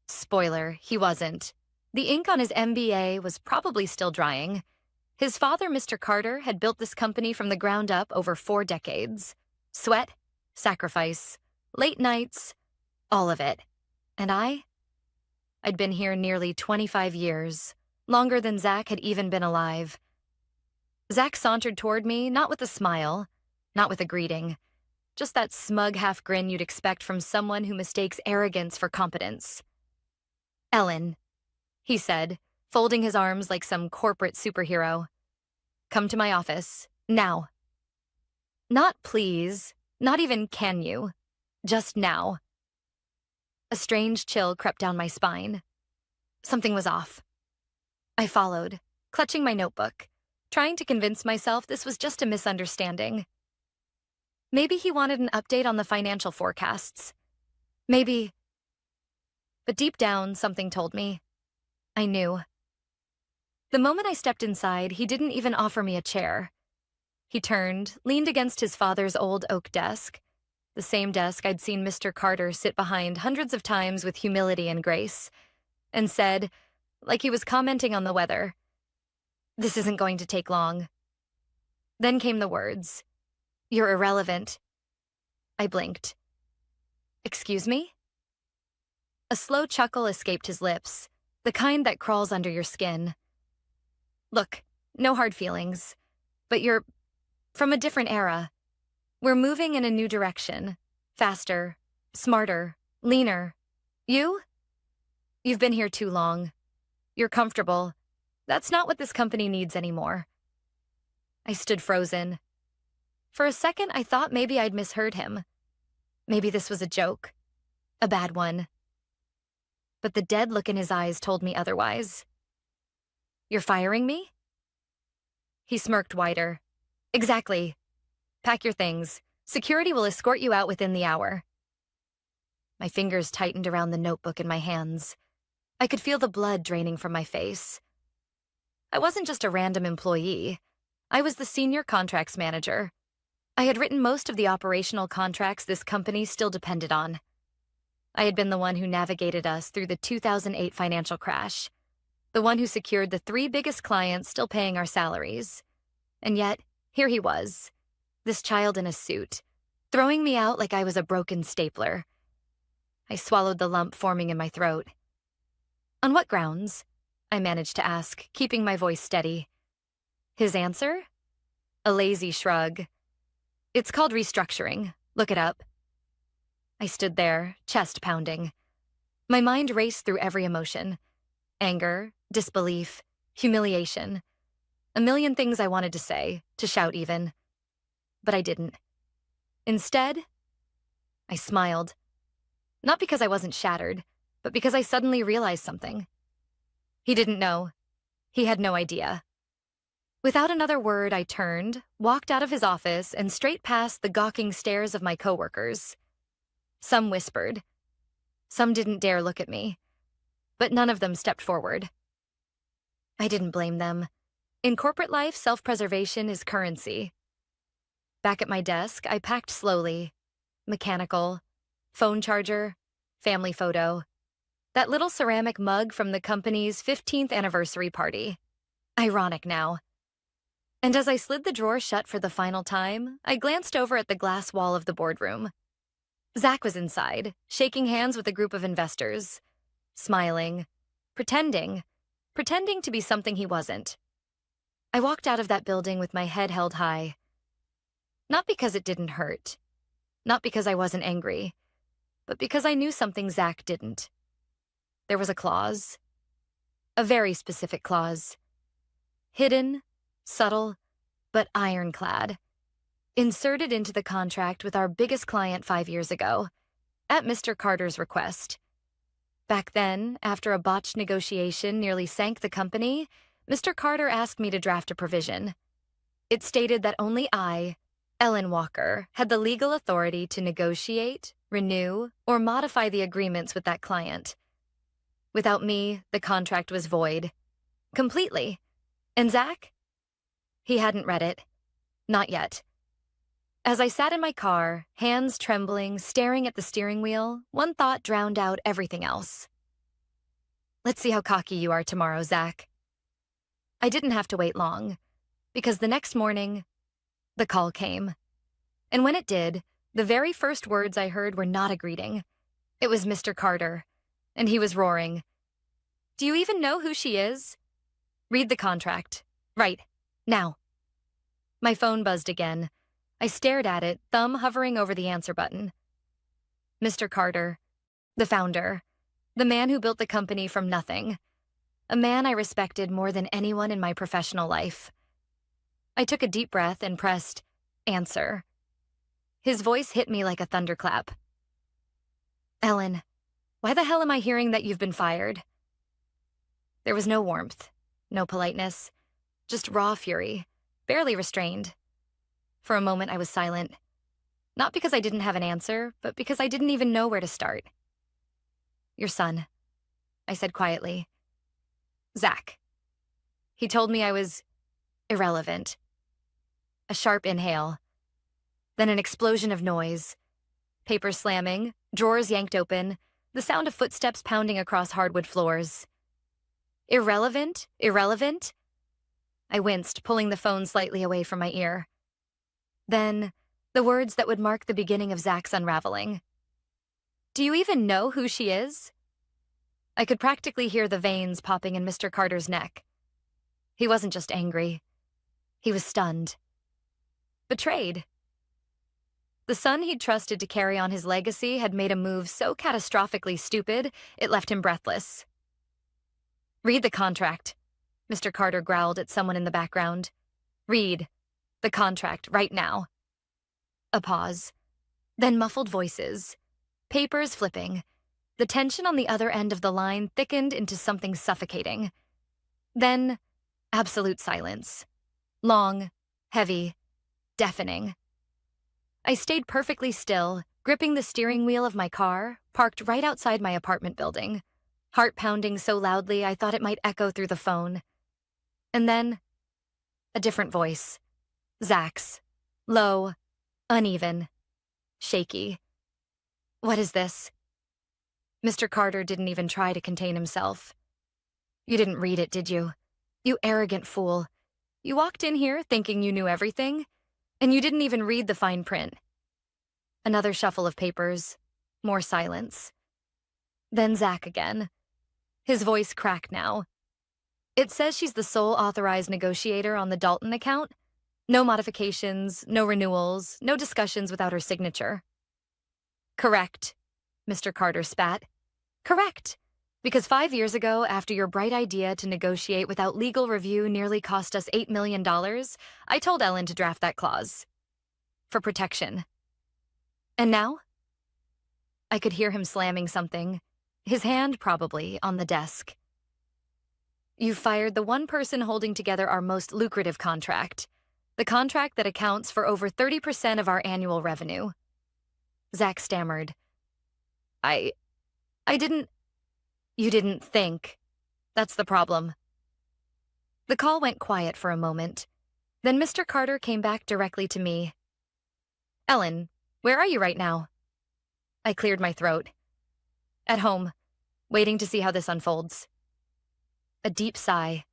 S1: Spoiler, he wasn't. The ink on his MBA was probably still drying. His father, Mr. Carter, had built this company from the ground up over 4 decades. Sweat, sacrifice, late nights, all of it. And I'd been here nearly 25 years, longer than Zach had even been alive. Zach sauntered toward me, not with a smile, not with a greeting, just that smug half grin you'd expect from someone who mistakes arrogance for competence. Ellen, he said, folding his arms like some corporate superhero. Come to my office, now. Not please, not even can you, just now. A strange chill crept down my spine. Something was off. I followed, clutching my notebook, trying to convince myself this was just a misunderstanding. Maybe he wanted an update on the financial forecasts. Maybe. But deep down, something told me. I knew. The moment I stepped inside, he didn't even offer me a chair. He turned, leaned against his father's old oak desk, the same desk I'd seen Mr. Carter sit behind hundreds of times with humility and grace, and said, like he was commenting on the weather, "This isn't going to take long." Then came the words, "You're irrelevant." I blinked. Excuse me? A slow chuckle escaped his lips, the kind that crawls under your skin. Look, no hard feelings, but you're from a different era. We're moving in a new direction, faster, smarter, leaner. You've been here too long. You're comfortable. That's not what this company needs anymore. I stood frozen. For a second, I thought maybe I'd misheard him. Maybe this was a joke. A bad one. But the dead look in his eyes told me otherwise. You're firing me? He smirked wider. Exactly. Pack your things. Security will escort you out within the hour. My fingers tightened around the notebook in my hands. I could feel the blood draining from my face. I wasn't just a random employee. I was the senior contracts manager. I had written most of the operational contracts this company still depended on. I had been the one who navigated us through the 2008 financial crash, the one who secured the three biggest clients still paying our salaries. And yet, here he was, this child in a suit, throwing me out like I was a broken stapler. I swallowed the lump forming in my throat. On what grounds? I managed to ask, keeping my voice steady. His answer? A lazy shrug. It's called restructuring. Look it up. I stood there, chest pounding. My mind raced through every emotion. Anger, disbelief, humiliation. A million things I wanted to say, to shout even. But I didn't. Instead, I smiled. Not because I wasn't shattered, but because I suddenly realized something. He didn't know. He had no idea. Without another word, I turned, walked out of his office, and straight past the gawking stares of my coworkers. Some whispered. Some didn't dare look at me. But none of them stepped forward. I didn't blame them. In corporate life, self-preservation is currency. Back at my desk, I packed slowly. Mechanical, phone charger, family photo. That little ceramic mug from the company's 15th anniversary party. Ironic now. And as I slid the drawer shut for the final time, I glanced over at the glass wall of the boardroom. Zach was inside, shaking hands with a group of investors, smiling, pretending to be something he wasn't. I walked out of that building with my head held high. Not because it didn't hurt, not because I wasn't angry, but because I knew something Zach didn't. There was a clause, a very specific clause, hidden, subtle, but ironclad, inserted into the contract with our biggest client 5 years ago, at Mr. Carter's request. Back then, after a botched negotiation nearly sank the company, Mr. Carter asked me to draft a provision. It stated that only I, Ellen Walker, had the legal authority to negotiate, renew, or modify the agreements with that client. Without me, the contract was void. Completely. And Zach? He hadn't read it. Not yet. As I sat in my car, hands trembling, staring at the steering wheel, one thought drowned out everything else. Let's see how cocky you are tomorrow, Zach. I didn't have to wait long, because the next morning, the call came. And when it did, the very first words I heard were not a greeting. It was Mr. Carter, and he was roaring. Do you even know who she is? Read the contract. Right. Now. My phone buzzed again. I stared at it, thumb hovering over the answer button. Mr. Carter, the founder, the man who built the company from nothing, a man I respected more than anyone in my professional life. I took a deep breath and pressed answer. His voice hit me like a thunderclap. Ellen, why the hell am I hearing that you've been fired? There was no warmth, no politeness, just raw fury, barely restrained. For a moment, I was silent. Not because I didn't have an answer, but because I didn't even know where to start. Your son, I said quietly. Zach. He told me I was irrelevant. A sharp inhale. Then an explosion of noise. Papers slamming, drawers yanked open, the sound of footsteps pounding across hardwood floors. Irrelevant? Irrelevant? I winced, pulling the phone slightly away from my ear. Then, the words that would mark the beginning of Zach's unraveling. Do you even know who she is? I could practically hear the veins popping in Mr. Carter's neck. He wasn't just angry. He was stunned. Betrayed. The son he'd trusted to carry on his legacy had made a move so catastrophically stupid, it left him breathless. Read the contract, Mr. Carter growled at someone in the background. Read the contract right now. A pause. Then muffled voices. Papers flipping. The tension on the other end of the line thickened into something suffocating. Then, absolute silence. Long, heavy, deafening. I stayed perfectly still, gripping the steering wheel of my car, parked right outside my apartment building, heart pounding so loudly I thought it might echo through the phone. And then, a different voice. Zach's. Low, Uneven. Shaky. What is this? Mr. Carter didn't even try to contain himself. You didn't read it, did you? You arrogant fool. You walked in here thinking you knew everything, and you didn't even read the fine print. Another shuffle of papers. More silence. Then Zach again. His voice cracked now. It says she's the sole authorized negotiator on the Dalton account. No modifications, no renewals, no discussions without her signature. Correct, Mr. Carter spat. Correct. Because 5 years ago, after your bright idea to negotiate without legal review nearly cost us $8 million, I told Ellen to draft that clause. For protection. And now? I could hear him slamming something, his hand probably on the desk. You fired the one person holding together our most lucrative contract, the contract that accounts for over 30% of our annual revenue. Zach stammered. I didn't... You didn't think. That's the problem. The call went quiet for a moment. Then Mr. Carter came back directly to me. Ellen, where are you right now? I cleared my throat. At home, waiting to see how this unfolds. A deep sigh.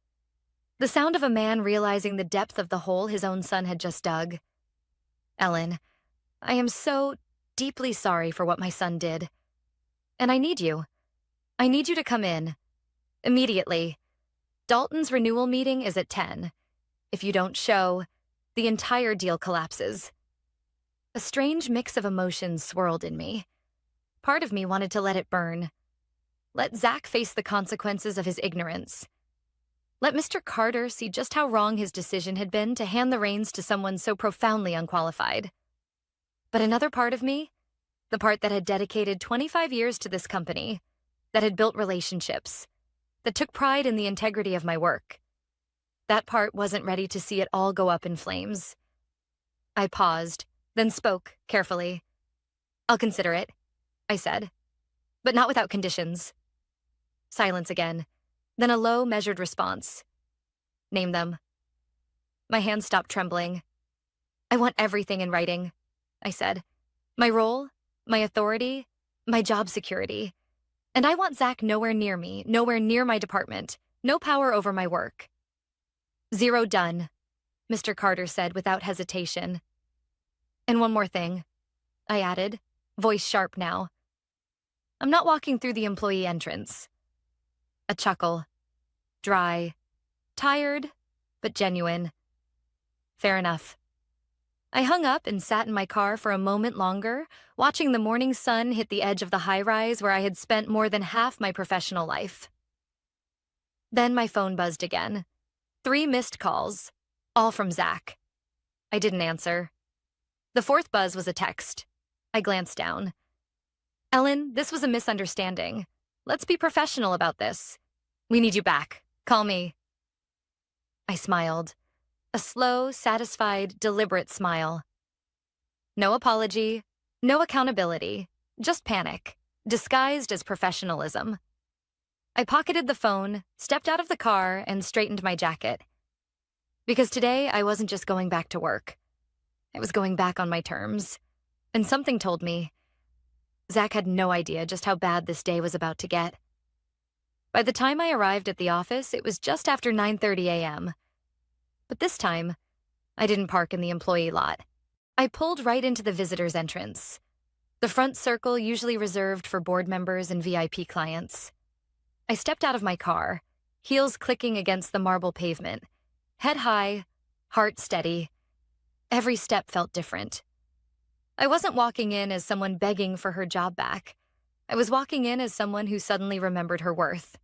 S1: The sound of a man realizing the depth of the hole his own son had just dug. Ellen, I am so deeply sorry for what my son did. And I need you. I need you to come in. Immediately. Dalton's renewal meeting is at 10. If you don't show, the entire deal collapses. A strange mix of emotions swirled in me. Part of me wanted to let it burn. Let Zach face the consequences of his ignorance. Let Mr. Carter see just how wrong his decision had been to hand the reins to someone so profoundly unqualified. But another part of me, the part that had dedicated 25 years to this company, that had built relationships, that took pride in the integrity of my work. That part wasn't ready to see it all go up in flames. I paused, then spoke carefully. I'll consider it, I said, but not without conditions. Silence again, then a low, measured response. Name them. My hand stopped trembling. I want everything in writing, I said. My role, my authority, my job security. And I want Zach nowhere near me, nowhere near my department, no power over my work. Zero done, Mr. Carter said without hesitation. And one more thing, I added, voice sharp now. I'm not walking through the employee entrance. A chuckle. Dry. Tired, but genuine. Fair enough. I hung up and sat in my car for a moment longer, watching the morning sun hit the edge of the high-rise where I had spent more than half my professional life. Then my phone buzzed again. 3 missed calls, all from Zach. I didn't answer. The 4th buzz was a text. I glanced down. Ellen, this was a misunderstanding. Let's be professional about this. We need you back. Call me. I smiled. A slow, satisfied, deliberate smile. No apology, no accountability, just panic, disguised as professionalism. I pocketed the phone, stepped out of the car, and straightened my jacket. Because today I wasn't just going back to work. I was going back on my terms. And something told me. Zach had no idea just how bad this day was about to get. By the time I arrived at the office, it was just after 9:30 a.m. But this time, I didn't park in the employee lot. I pulled right into the visitor's entrance, the front circle usually reserved for board members and VIP clients. I stepped out of my car, heels clicking against the marble pavement, head high, heart steady. Every step felt different. I wasn't walking in as someone begging for her job back. I was walking in as someone who suddenly remembered her worth.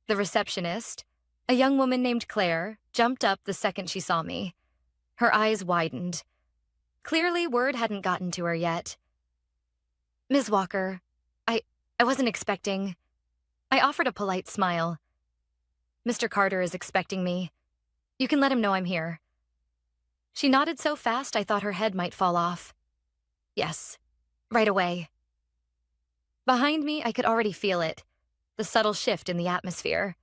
S1: The receptionist, a young woman named Claire, jumped up the second she saw me. Her eyes widened. Clearly, word hadn't gotten to her yet. Ms. Walker, I wasn't expecting... I offered a polite smile. Mr. Carter is expecting me. You can let him know I'm here. She nodded so fast I thought her head might fall off. Yes, right away. Behind me, I could already feel it, the subtle shift in the atmosphere.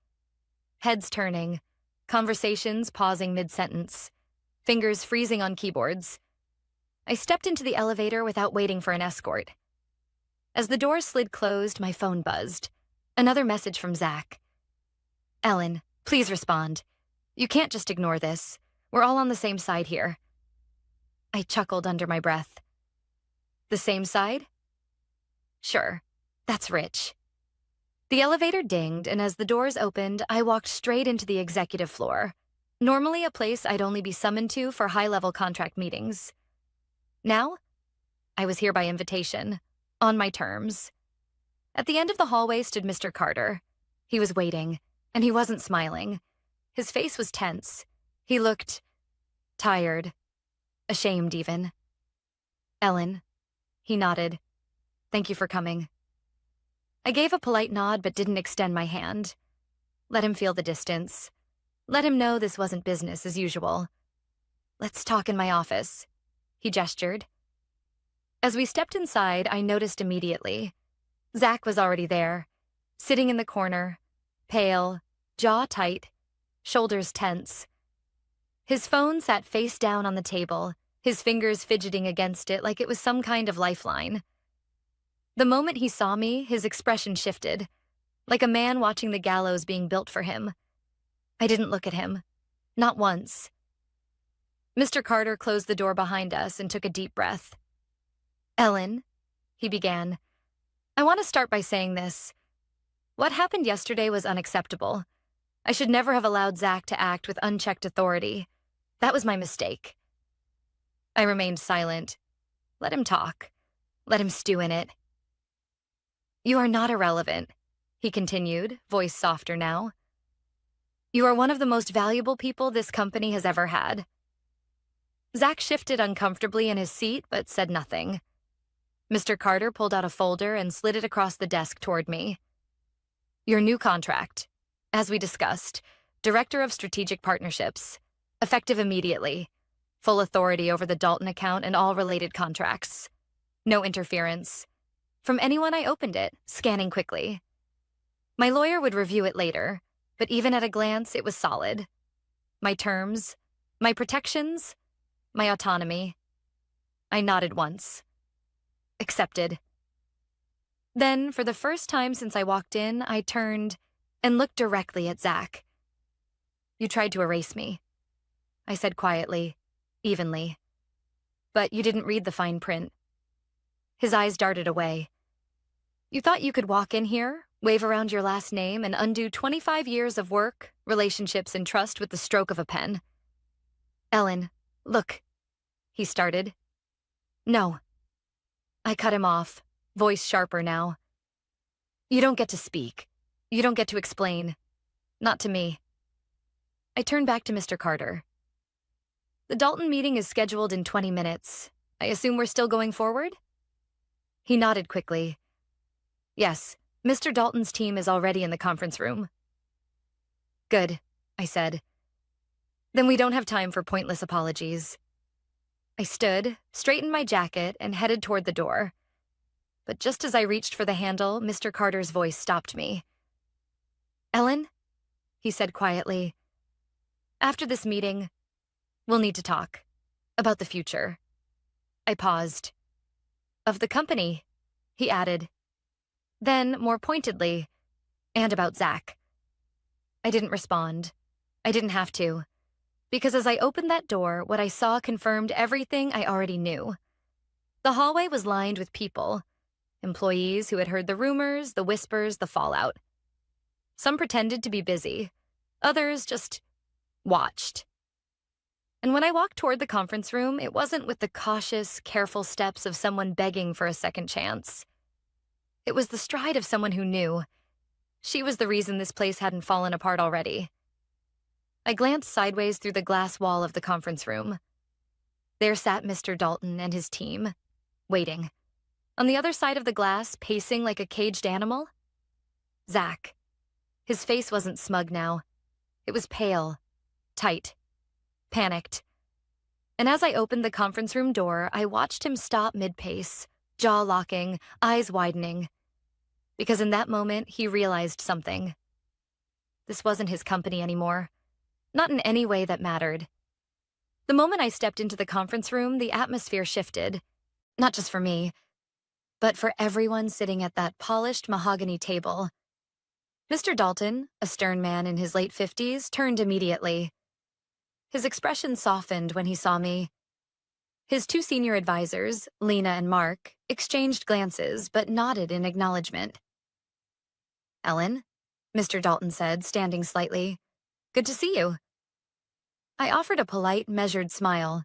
S1: Heads turning, conversations pausing mid-sentence, fingers freezing on keyboards. I stepped into the elevator without waiting for an escort. As the doors slid closed, my phone buzzed. Another message from Zach. "Ellen, please respond. You can't just ignore this. We're all on the same side here." I chuckled under my breath. The same side? Sure. That's rich. The elevator dinged, and as the doors opened, I walked straight into the executive floor, normally a place I'd only be summoned to for high-level contract meetings. Now, I was here by invitation, on my terms. At the end of the hallway stood Mr. Carter. He was waiting, and he wasn't smiling. His face was tense. He looked tired, ashamed even. "Ellen," he nodded. "Thank you for coming." I gave a polite nod but didn't extend my hand. Let him feel the distance. Let him know this wasn't business as usual. "Let's talk in my office," he gestured. As we stepped inside, I noticed immediately. Zach was already there, sitting in the corner, pale, jaw tight, shoulders tense. His phone sat face down on the table, his fingers fidgeting against it like it was some kind of lifeline. The moment he saw me, his expression shifted, like a man watching the gallows being built for him. I didn't look at him. Not once. Mr. Carter closed the door behind us and took a deep breath. "Ellen," he began, "I want to start by saying this. What happened yesterday was unacceptable. I should never have allowed Zach to act with unchecked authority. That was my mistake." I remained silent. Let him talk. Let him stew in it. "You are not irrelevant," he continued, voice softer now. "You are one of the most valuable people this company has ever had." Zach shifted uncomfortably in his seat, but said nothing. Mr. Carter pulled out a folder and slid it across the desk toward me. "Your new contract. As we discussed, Director of Strategic Partnerships. Effective immediately. Full authority over the Dalton account and all related contracts. No interference. From anyone I opened it, scanning quickly. My lawyer would review it later, but even at a glance, it was solid. My terms, my protections, my autonomy." I nodded once. Accepted. Then, for the first time since I walked in, I turned and looked directly at Zach. "You tried to erase me," I said quietly, evenly. "But you didn't read the fine print." His eyes darted away. "You thought you could walk in here, wave around your last name, and undo 25 years of work, relationships, and trust with the stroke of a pen." "Ellen, look," he started. "No." I cut him off, voice sharper now. "You don't get to speak. You don't get to explain. Not to me." I turned back to Mr. Carter. "The Dalton meeting is scheduled in 20 minutes. I assume we're still going forward?" He nodded quickly. "Yes, Mr. Dalton's team is already in the conference room." "Good," I said. "Then we don't have time for pointless apologies." I stood, straightened my jacket, and headed toward the door. But just as I reached for the handle, Mr. Carter's voice stopped me. "Ellen," he said quietly, "after this meeting, we'll need to talk. About the future." I paused. "Of the company," he added. Then, more pointedly, "and about Zach." I didn't respond. I didn't have to. Because as I opened that door, what I saw confirmed everything I already knew. The hallway was lined with people, employees who had heard the rumors, the whispers, the fallout. Some pretended to be busy. Others just watched. And when I walked toward the conference room, it wasn't with the cautious, careful steps of someone begging for a second chance. It was the stride of someone who knew. She was the reason this place hadn't fallen apart already. I glanced sideways through the glass wall of the conference room. There sat Mr. Dalton and his team, waiting. On the other side of the glass, pacing like a caged animal, Zach. His face wasn't smug now. It was pale, tight, panicked. And as I opened the conference room door, I watched him stop mid-pace, jaw locking, eyes widening. Because in that moment, he realized something. This wasn't his company anymore. Not in any way that mattered. The moment I stepped into the conference room, the atmosphere shifted. Not just for me, but for everyone sitting at that polished mahogany table. Mr. Dalton, a stern man in his late 50s, turned immediately. His expression softened when he saw me. His two senior advisors, Lena and Mark, exchanged glances but nodded in acknowledgement. "Ellen," Mr. Dalton said, standing slightly. "Good to see you." I offered a polite, measured smile.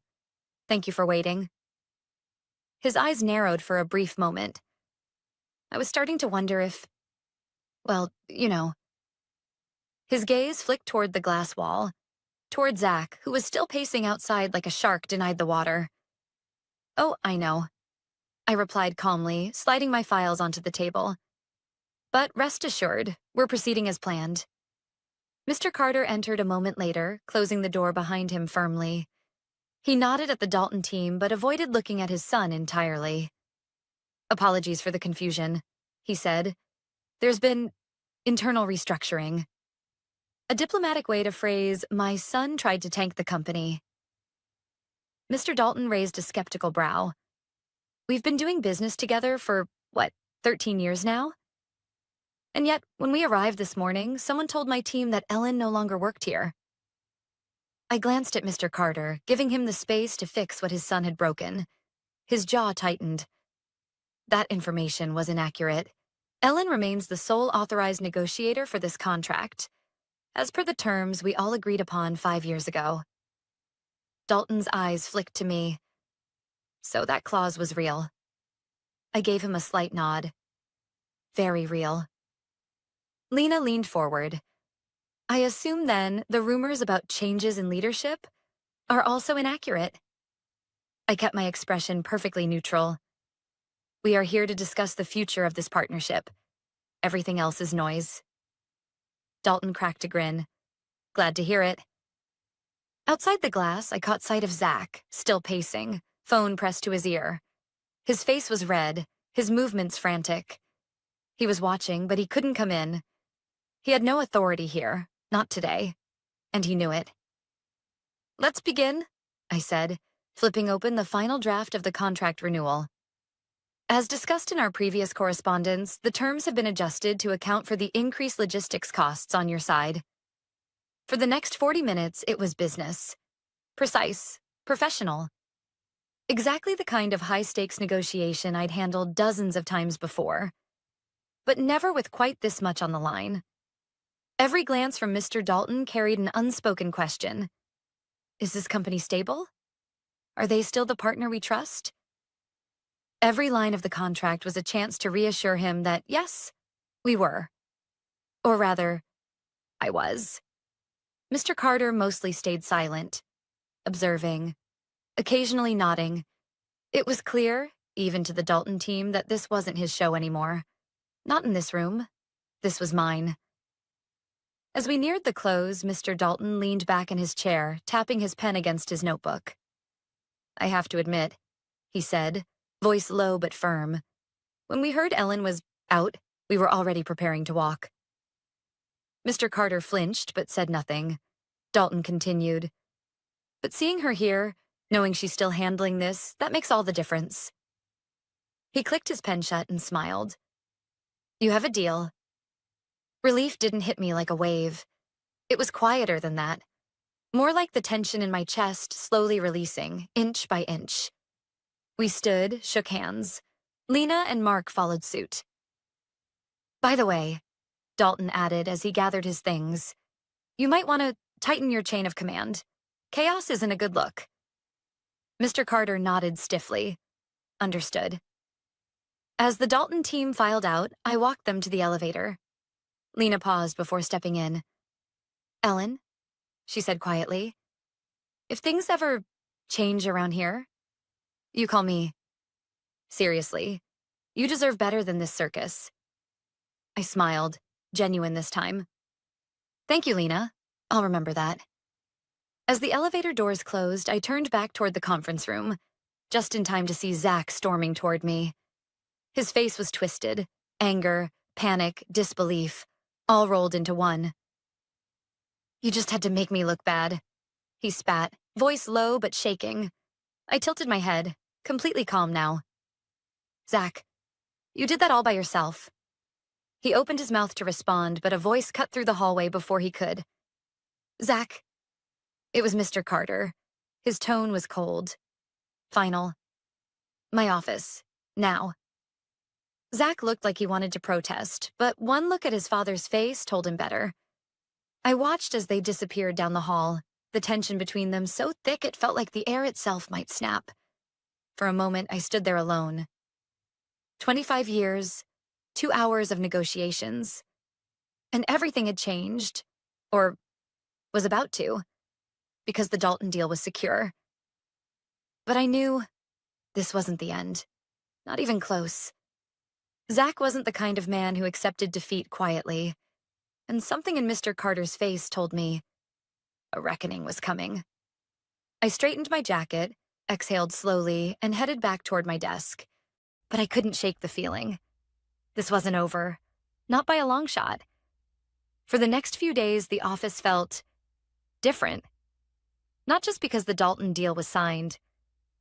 S1: "Thank you for waiting." His eyes narrowed for a brief moment. I was starting to wonder if, well, you know. His gaze flicked toward the glass wall, toward Zach, who was still pacing outside like a shark denied the water. "Oh, I know," I replied calmly, sliding my files onto the table. "But rest assured, we're proceeding as planned." Mr. Carter entered a moment later, closing the door behind him firmly. He nodded at the Dalton team but avoided looking at his son entirely. "Apologies for the confusion," he said. "There's been internal restructuring." A diplomatic way to phrase, "My son tried to tank the company." Mr. Dalton raised a skeptical brow. "We've been doing business together for, 13 years now? And yet, when we arrived this morning, someone told my team that Ellen no longer worked here." I glanced at Mr. Carter, giving him the space to fix what his son had broken. His jaw tightened. That information was inaccurate. Ellen remains the sole authorized negotiator for this contract, as per the terms we all agreed upon 5 years ago. Dalton's eyes flicked to me. So that clause was real. I gave him a slight nod. Very real. Lena leaned forward. "I assume then the rumors about changes in leadership are also inaccurate." I kept my expression perfectly neutral. "We are here to discuss the future of this partnership. Everything else is noise." Dalton cracked a grin. "Glad to hear it." Outside the glass, I caught sight of Zach, still pacing, phone pressed to his ear. His face was red, his movements frantic. He was watching, but he couldn't come in. He had no authority here, not today, and he knew it. "Let's begin," I said, flipping open the final draft of the contract renewal. "As discussed in our previous correspondence, the terms have been adjusted to account for the increased logistics costs on your side." For the next 40 minutes, it was business. Precise, professional. Exactly the kind of high-stakes negotiation I'd handled dozens of times before. But never with quite this much on the line. Every glance from Mr. Dalton carried an unspoken question. Is this company stable? Are they still the partner we trust? Every line of the contract was a chance to reassure him that, yes, we were. Or rather, I was. Mr. Carter mostly stayed silent, observing, occasionally nodding. It was clear, even to the Dalton team, that this wasn't his show anymore. Not in this room. This was mine. As we neared the close, Mr. Dalton leaned back in his chair, tapping his pen against his notebook. "I have to admit," he said, voice low but firm. "When we heard Ellen was out, we were already preparing to walk." Mr. Carter flinched but said nothing. Dalton continued. "But seeing her here, knowing she's still handling this, that makes all the difference." He clicked his pen shut and smiled. "You have a deal." Relief didn't hit me like a wave. It was quieter than that. More like the tension in my chest slowly releasing, inch by inch. We stood, shook hands. Lena and Mark followed suit. "By the way," Dalton added as he gathered his things, "you might want to tighten your chain of command. Chaos isn't a good look." Mr. Carter nodded stiffly. Understood. As the Dalton team filed out, I walked them to the elevator. Lena paused before stepping in. "Ellen," she said quietly, "if things ever change around here, you call me. Seriously, you deserve better than this circus." I smiled, genuine this time. "Thank you, Lena. I'll remember that." As the elevator doors closed, I turned back toward the conference room, just in time to see Zach storming toward me. His face was twisted, anger, panic, disbelief, all rolled into one. "You just had to make me look bad," he spat, voice low but shaking. I tilted my head, completely calm now. Zach, you did that all by yourself. He opened his mouth to respond, but a voice cut through the hallway before he could. Zach. It was Mr. Carter. His tone was cold. Final. My office. Now. Zach looked like he wanted to protest, but one look at his father's face told him better. I watched as they disappeared down the hall, the tension between them so thick it felt like the air itself might snap. For a moment, I stood there alone. 25 years, 2 hours of negotiations, and everything had changed, or was about to, because the Dalton deal was secure. But I knew this wasn't the end, not even close. Zach wasn't the kind of man who accepted defeat quietly, and something in Mr. Carter's face told me a reckoning was coming. I straightened my jacket, exhaled slowly, and headed back toward my desk. But I couldn't shake the feeling. This wasn't over, not by a long shot. For the next few days, the office felt different. Not just because the Dalton deal was signed,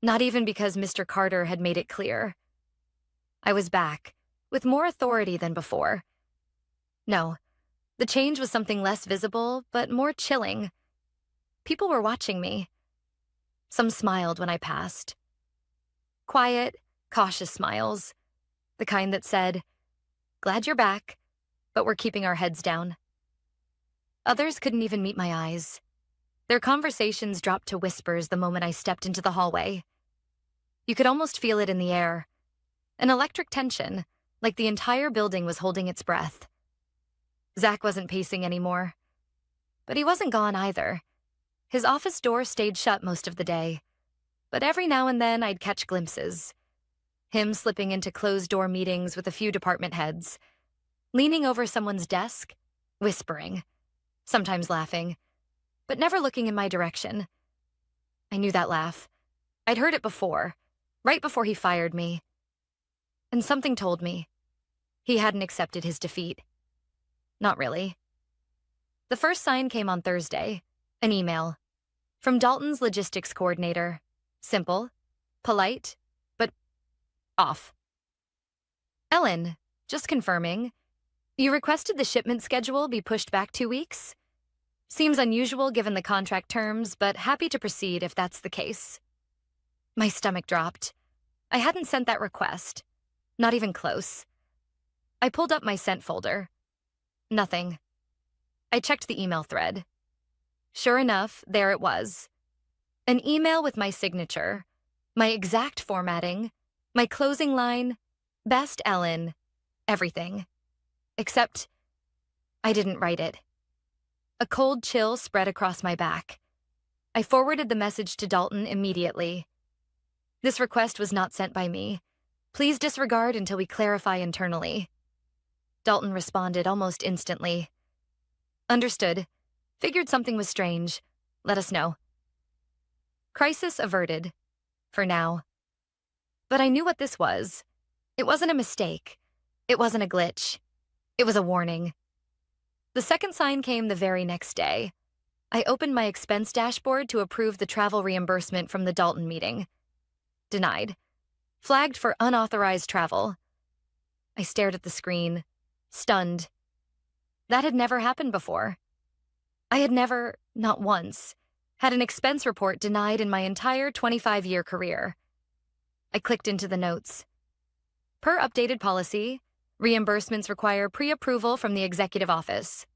S1: not even because Mr. Carter had made it clear. I was back, with more authority than before. No, the change was something less visible, but more chilling. People were watching me. Some smiled when I passed. Quiet, cautious smiles, the kind that said, "Glad you're back, but we're keeping our heads down." Others couldn't even meet my eyes. Their conversations dropped to whispers the moment I stepped into the hallway. You could almost feel it in the air. An electric tension, like the entire building was holding its breath. Zach wasn't pacing anymore. But he wasn't gone either. His office door stayed shut most of the day. But every now and then I'd catch glimpses. Him slipping into closed-door meetings with a few department heads, leaning over someone's desk, whispering, sometimes laughing, but never looking in my direction. I knew that laugh. I'd heard it before, right before he fired me. And something told me he hadn't accepted his defeat. Not really. The first sign came on Thursday, an email from Dalton's logistics coordinator. Simple, polite, but off. Ellen, just confirming. You requested the shipment schedule be pushed back 2 weeks? Seems unusual given the contract terms, but happy to proceed if that's the case. My stomach dropped. I hadn't sent that request. Not even close. I pulled up my sent folder. Nothing. I checked the email thread. Sure enough, there it was. An email with my signature, my exact formatting, my closing line, best Ellen, everything. Except I didn't write it. A cold chill spread across my back. I forwarded the message to Dalton immediately. This request was not sent by me. Please disregard until we clarify internally. Dalton responded almost instantly. Understood. Figured something was strange. Let us know. Crisis averted. For now. But I knew what this was. It wasn't a mistake. It wasn't a glitch. It was a warning. The second sign came the very next day. I opened my expense dashboard to approve the travel reimbursement from the Dalton meeting. Denied. Flagged for unauthorized travel. I stared at the screen, stunned. That had never happened before. I had never, not once, had an expense report denied in my entire 25-year career. I clicked into the notes. Per updated policy, reimbursements require pre-approval from the executive office.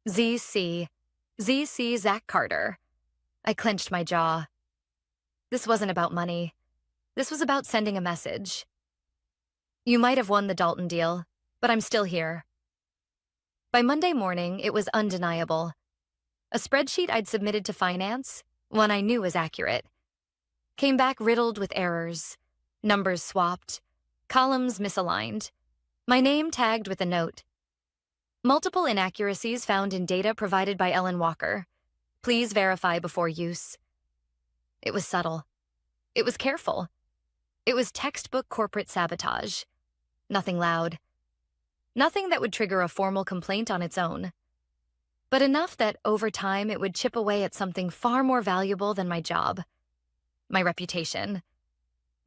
S1: ZC Zach Carter. I clenched my jaw. This wasn't about money. This was about sending a message. You might have won the Dalton deal, but I'm still here. By Monday morning, it was undeniable. A spreadsheet I'd submitted to finance, one I knew was accurate, came back riddled with errors, numbers swapped, columns misaligned, my name tagged with a note. Multiple inaccuracies found in data provided by Ellen Walker. Please verify before use. It was subtle. It was careful. It was textbook corporate sabotage. Nothing loud. Nothing that would trigger a formal complaint on its own. but enough that over time it would chip away at something far more valuable than my job, my reputation.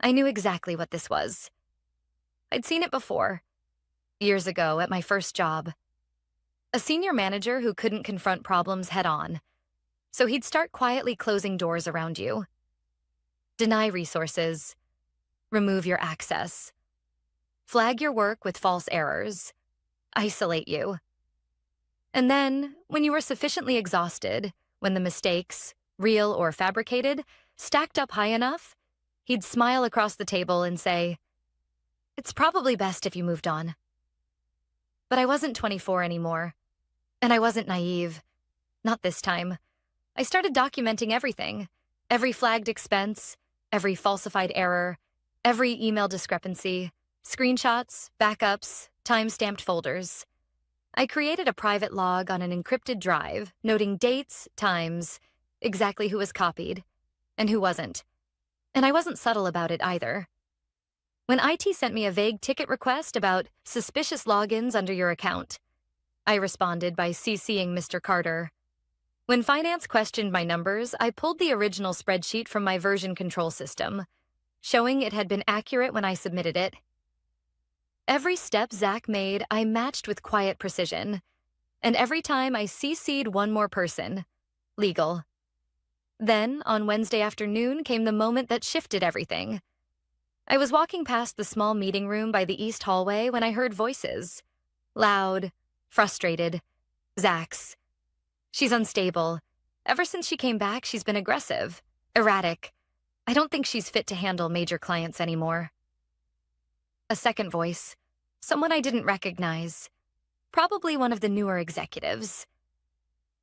S1: I knew exactly what this was. I'd seen it before, years ago at my first job. A senior manager who couldn't confront problems head on, so he'd start quietly closing doors around you. Deny resources, remove your access, flag your work with false errors, isolate you. And then, when you were sufficiently exhausted, when the mistakes, real or fabricated, stacked up high enough, he'd smile across the table and say, "It's probably best if you moved on." But I wasn't 24 anymore, and I wasn't naive. Not this time. I started documenting everything, every flagged expense, every falsified error, every email discrepancy, screenshots, backups, time-stamped folders. I created a private log on an encrypted drive, noting dates, times, exactly who was copied, and who wasn't. And I wasn't subtle about it either. When IT sent me a vague ticket request about suspicious logins under your account, I responded by CCing Mr. Carter. When finance questioned my numbers, I pulled the original spreadsheet from my version control system, showing it had been accurate when I submitted it. Every step Zach made, I matched with quiet precision. And every time I CC'd one more person, legal. Then, on Wednesday afternoon, came the moment that shifted everything. I was walking past the small meeting room by the east hallway when I heard voices. Loud, frustrated. Zach's. "She's unstable. Ever since she came back, she's been aggressive, erratic. I don't think she's fit to handle major clients anymore." A second voice. Someone I didn't recognize. Probably one of the newer executives.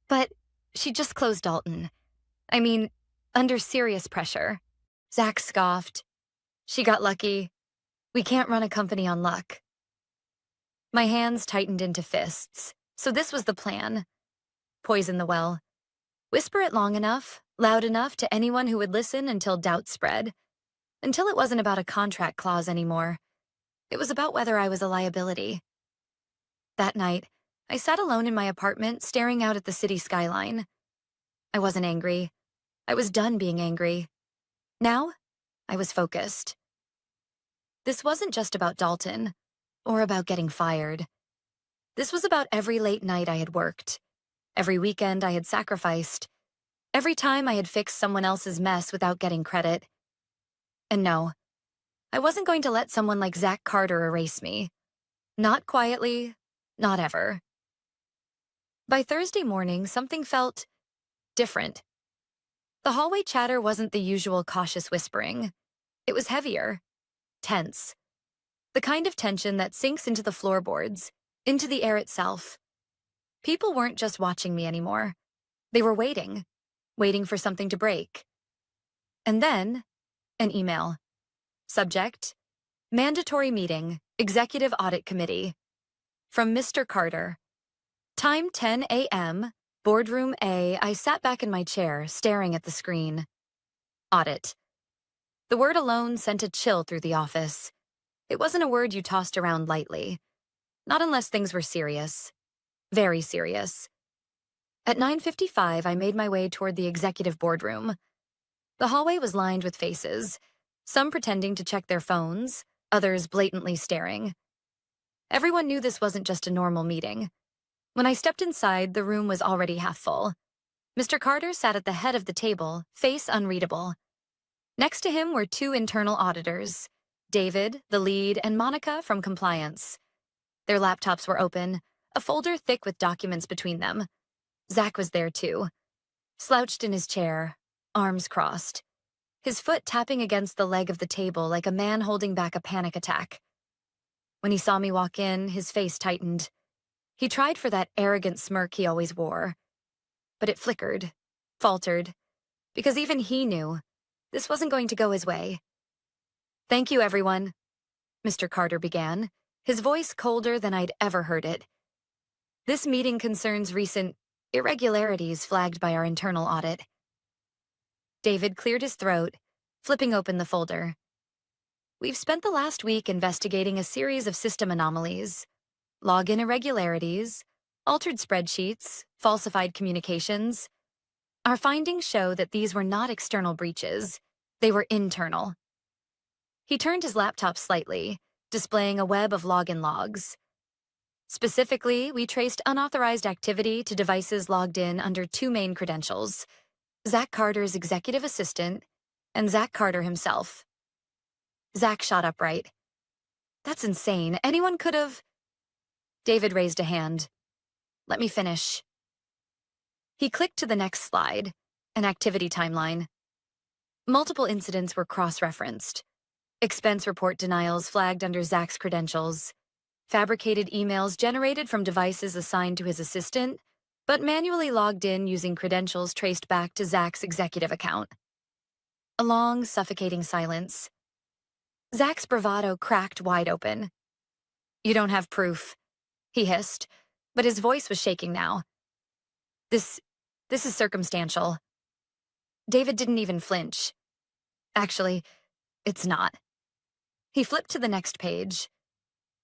S1: "But she just closed Dalton. I mean, under serious pressure." Zach scoffed. "She got lucky. We can't run a company on luck." My hands tightened into fists. So this was the plan. Poison the well. Whisper it long enough, loud enough to anyone who would listen until doubt spread. Until it wasn't about a contract clause anymore. It was about whether I was a liability. That night, I sat alone in my apartment staring out at the city skyline. I wasn't angry. I was done being angry. Now, I was focused. This wasn't just about Dalton, or about getting fired. This was about every late night I had worked, every weekend I had sacrificed, every time I had fixed someone else's mess without getting credit. And no, I wasn't going to let someone like Zach Carter erase me. Not quietly, not ever. By Thursday morning, something felt different. The hallway chatter wasn't the usual cautious whispering. It was heavier, tense. The kind of tension that sinks into the floorboards, into the air itself. People weren't just watching me anymore. They were waiting for something to break. And then, an email. Subject: Mandatory Meeting, Executive Audit Committee. From Mr. Carter. Time 10 a.m., Boardroom A. I sat back in my chair, staring at the screen. Audit. The word alone sent a chill through the office. It wasn't a word you tossed around lightly. Not unless things were serious. Very serious. At 9:55, I made my way toward the executive boardroom. The hallway was lined with faces, some pretending to check their phones, others blatantly staring. Everyone knew this wasn't just a normal meeting. When I stepped inside, the room was already half full. Mr. Carter sat at the head of the table, face unreadable. Next to him were two internal auditors, David, the lead, and Monica from compliance. Their laptops were open, a folder thick with documents between them. Zach was there too, slouched in his chair, arms crossed, his foot tapping against the leg of the table like a man holding back a panic attack. When he saw me walk in, his face tightened. He tried for that arrogant smirk he always wore. But it flickered, faltered, because even he knew this wasn't going to go his way. "Thank you, everyone," Mr. Carter began, his voice colder than I'd ever heard it. "This meeting concerns recent irregularities flagged by our internal audit." David cleared his throat, flipping open the folder. "We've spent the last week investigating a series of system anomalies, login irregularities, altered spreadsheets, falsified communications. Our findings show that these were not external breaches, they were internal. He turned his laptop slightly, displaying a web of login logs. Specifically, we traced unauthorized activity to devices logged in under two main credentials: Zach Carter's executive assistant and Zach Carter himself. Zach shot upright. That's insane. Anyone could have... David raised a hand. Let me finish. He clicked to the next slide, an activity timeline. Multiple incidents were cross-referenced. Expense report denials flagged under Zach's credentials. Fabricated emails generated from devices assigned to his assistant, but manually logged in using credentials traced back to Zach's executive account. A long, suffocating silence. Zach's bravado cracked wide open. You don't have proof, he hissed, but his voice was shaking now. This is circumstantial. David didn't even flinch. Actually, it's not. He flipped to the next page.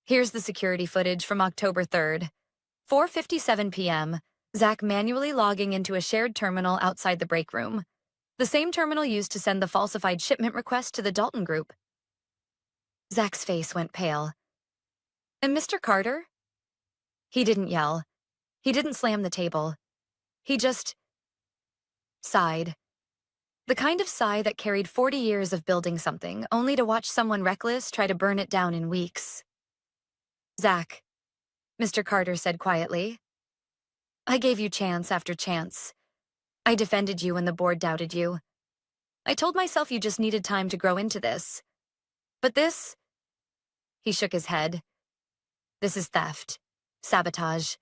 S1: Here's the security footage from October 3rd. 4:57 p.m., Zach manually logging into a shared terminal outside the break room. The same terminal used to send the falsified shipment request to the Dalton Group. Zach's face went pale. And Mr. Carter? He didn't yell. He didn't slam the table. He just sighed. The kind of sigh that carried 40 years of building something, only to watch someone reckless try to burn it down in weeks. Zach, Mr. Carter said quietly, I gave you chance after chance. I defended you when the board doubted you. I told myself you just needed time to grow into this. But this... He shook his head. This is theft, sabotage,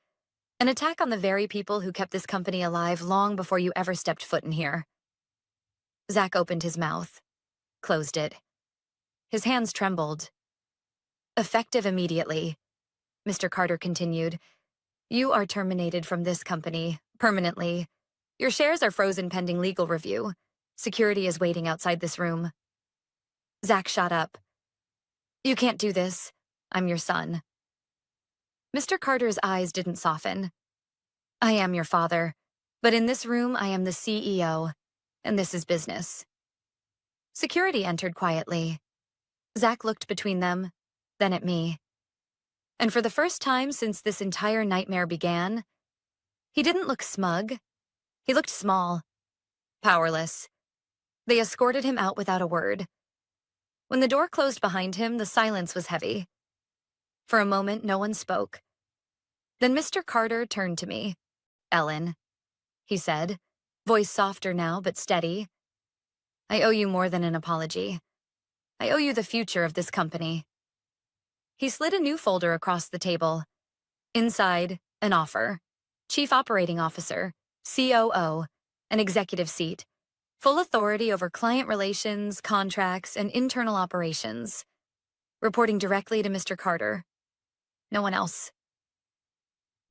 S1: an attack on the very people who kept this company alive long before you ever stepped foot in here. Zach opened his mouth, closed it. His hands trembled. Effective immediately, Mr. Carter continued. You are terminated from this company, permanently. Your shares are frozen pending legal review. Security is waiting outside this room. Zach shot up. You can't do this. I'm your son. Mr. Carter's eyes didn't soften. I am your father, but in this room I am the CEO, and this is business. Security entered quietly. Zach looked between them, then at me. And for the first time since this entire nightmare began, he didn't look smug. He looked small, powerless. They escorted him out without a word. When the door closed behind him, the silence was heavy. For a moment, no one spoke. Then Mr. Carter turned to me. Ellen, he said, voice softer now but steady. I owe you more than an apology. I owe you the future of this company. He slid a new folder across the table. Inside, an offer. Chief Operating Officer, COO, an executive seat. Full authority over client relations, contracts, and internal operations. Reporting directly to Mr. Carter. No one else.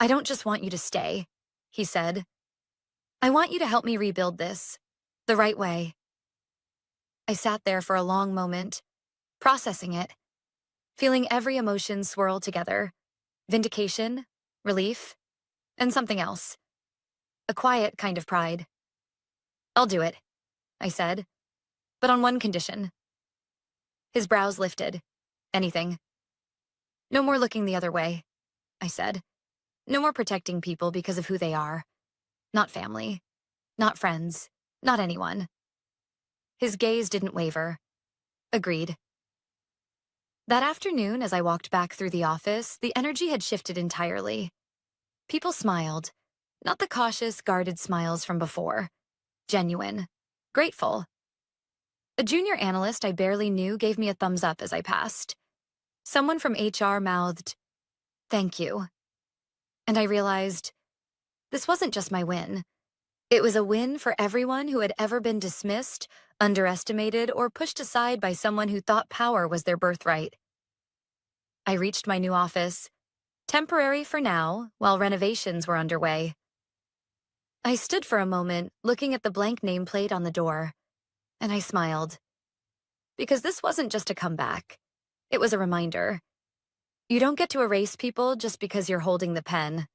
S1: I don't just want you to stay, he said. I want you to help me rebuild this, the right way. I sat there for a long moment, processing it, feeling every emotion swirl together. Vindication, relief, and something else. A quiet kind of pride. I'll do it, I said, but on one condition. His brows lifted. Anything. No more looking the other way, I said. No more protecting people because of who they are. Not family, not friends, not anyone. His gaze didn't waver. Agreed. That afternoon, as I walked back through the office, the energy had shifted entirely. People smiled, not the cautious, guarded smiles from before. Genuine. Grateful. A junior analyst I barely knew gave me a thumbs up as I passed. Someone from HR mouthed, "Thank you." And I realized, this wasn't just my win. It was a win for everyone who had ever been dismissed, underestimated, or pushed aside by someone who thought power was their birthright. I reached my new office, temporary for now, while renovations were underway. I stood for a moment, looking at the blank nameplate on the door, and I smiled. Because this wasn't just a comeback. It was a reminder. You don't get to erase people just because you're holding the pen.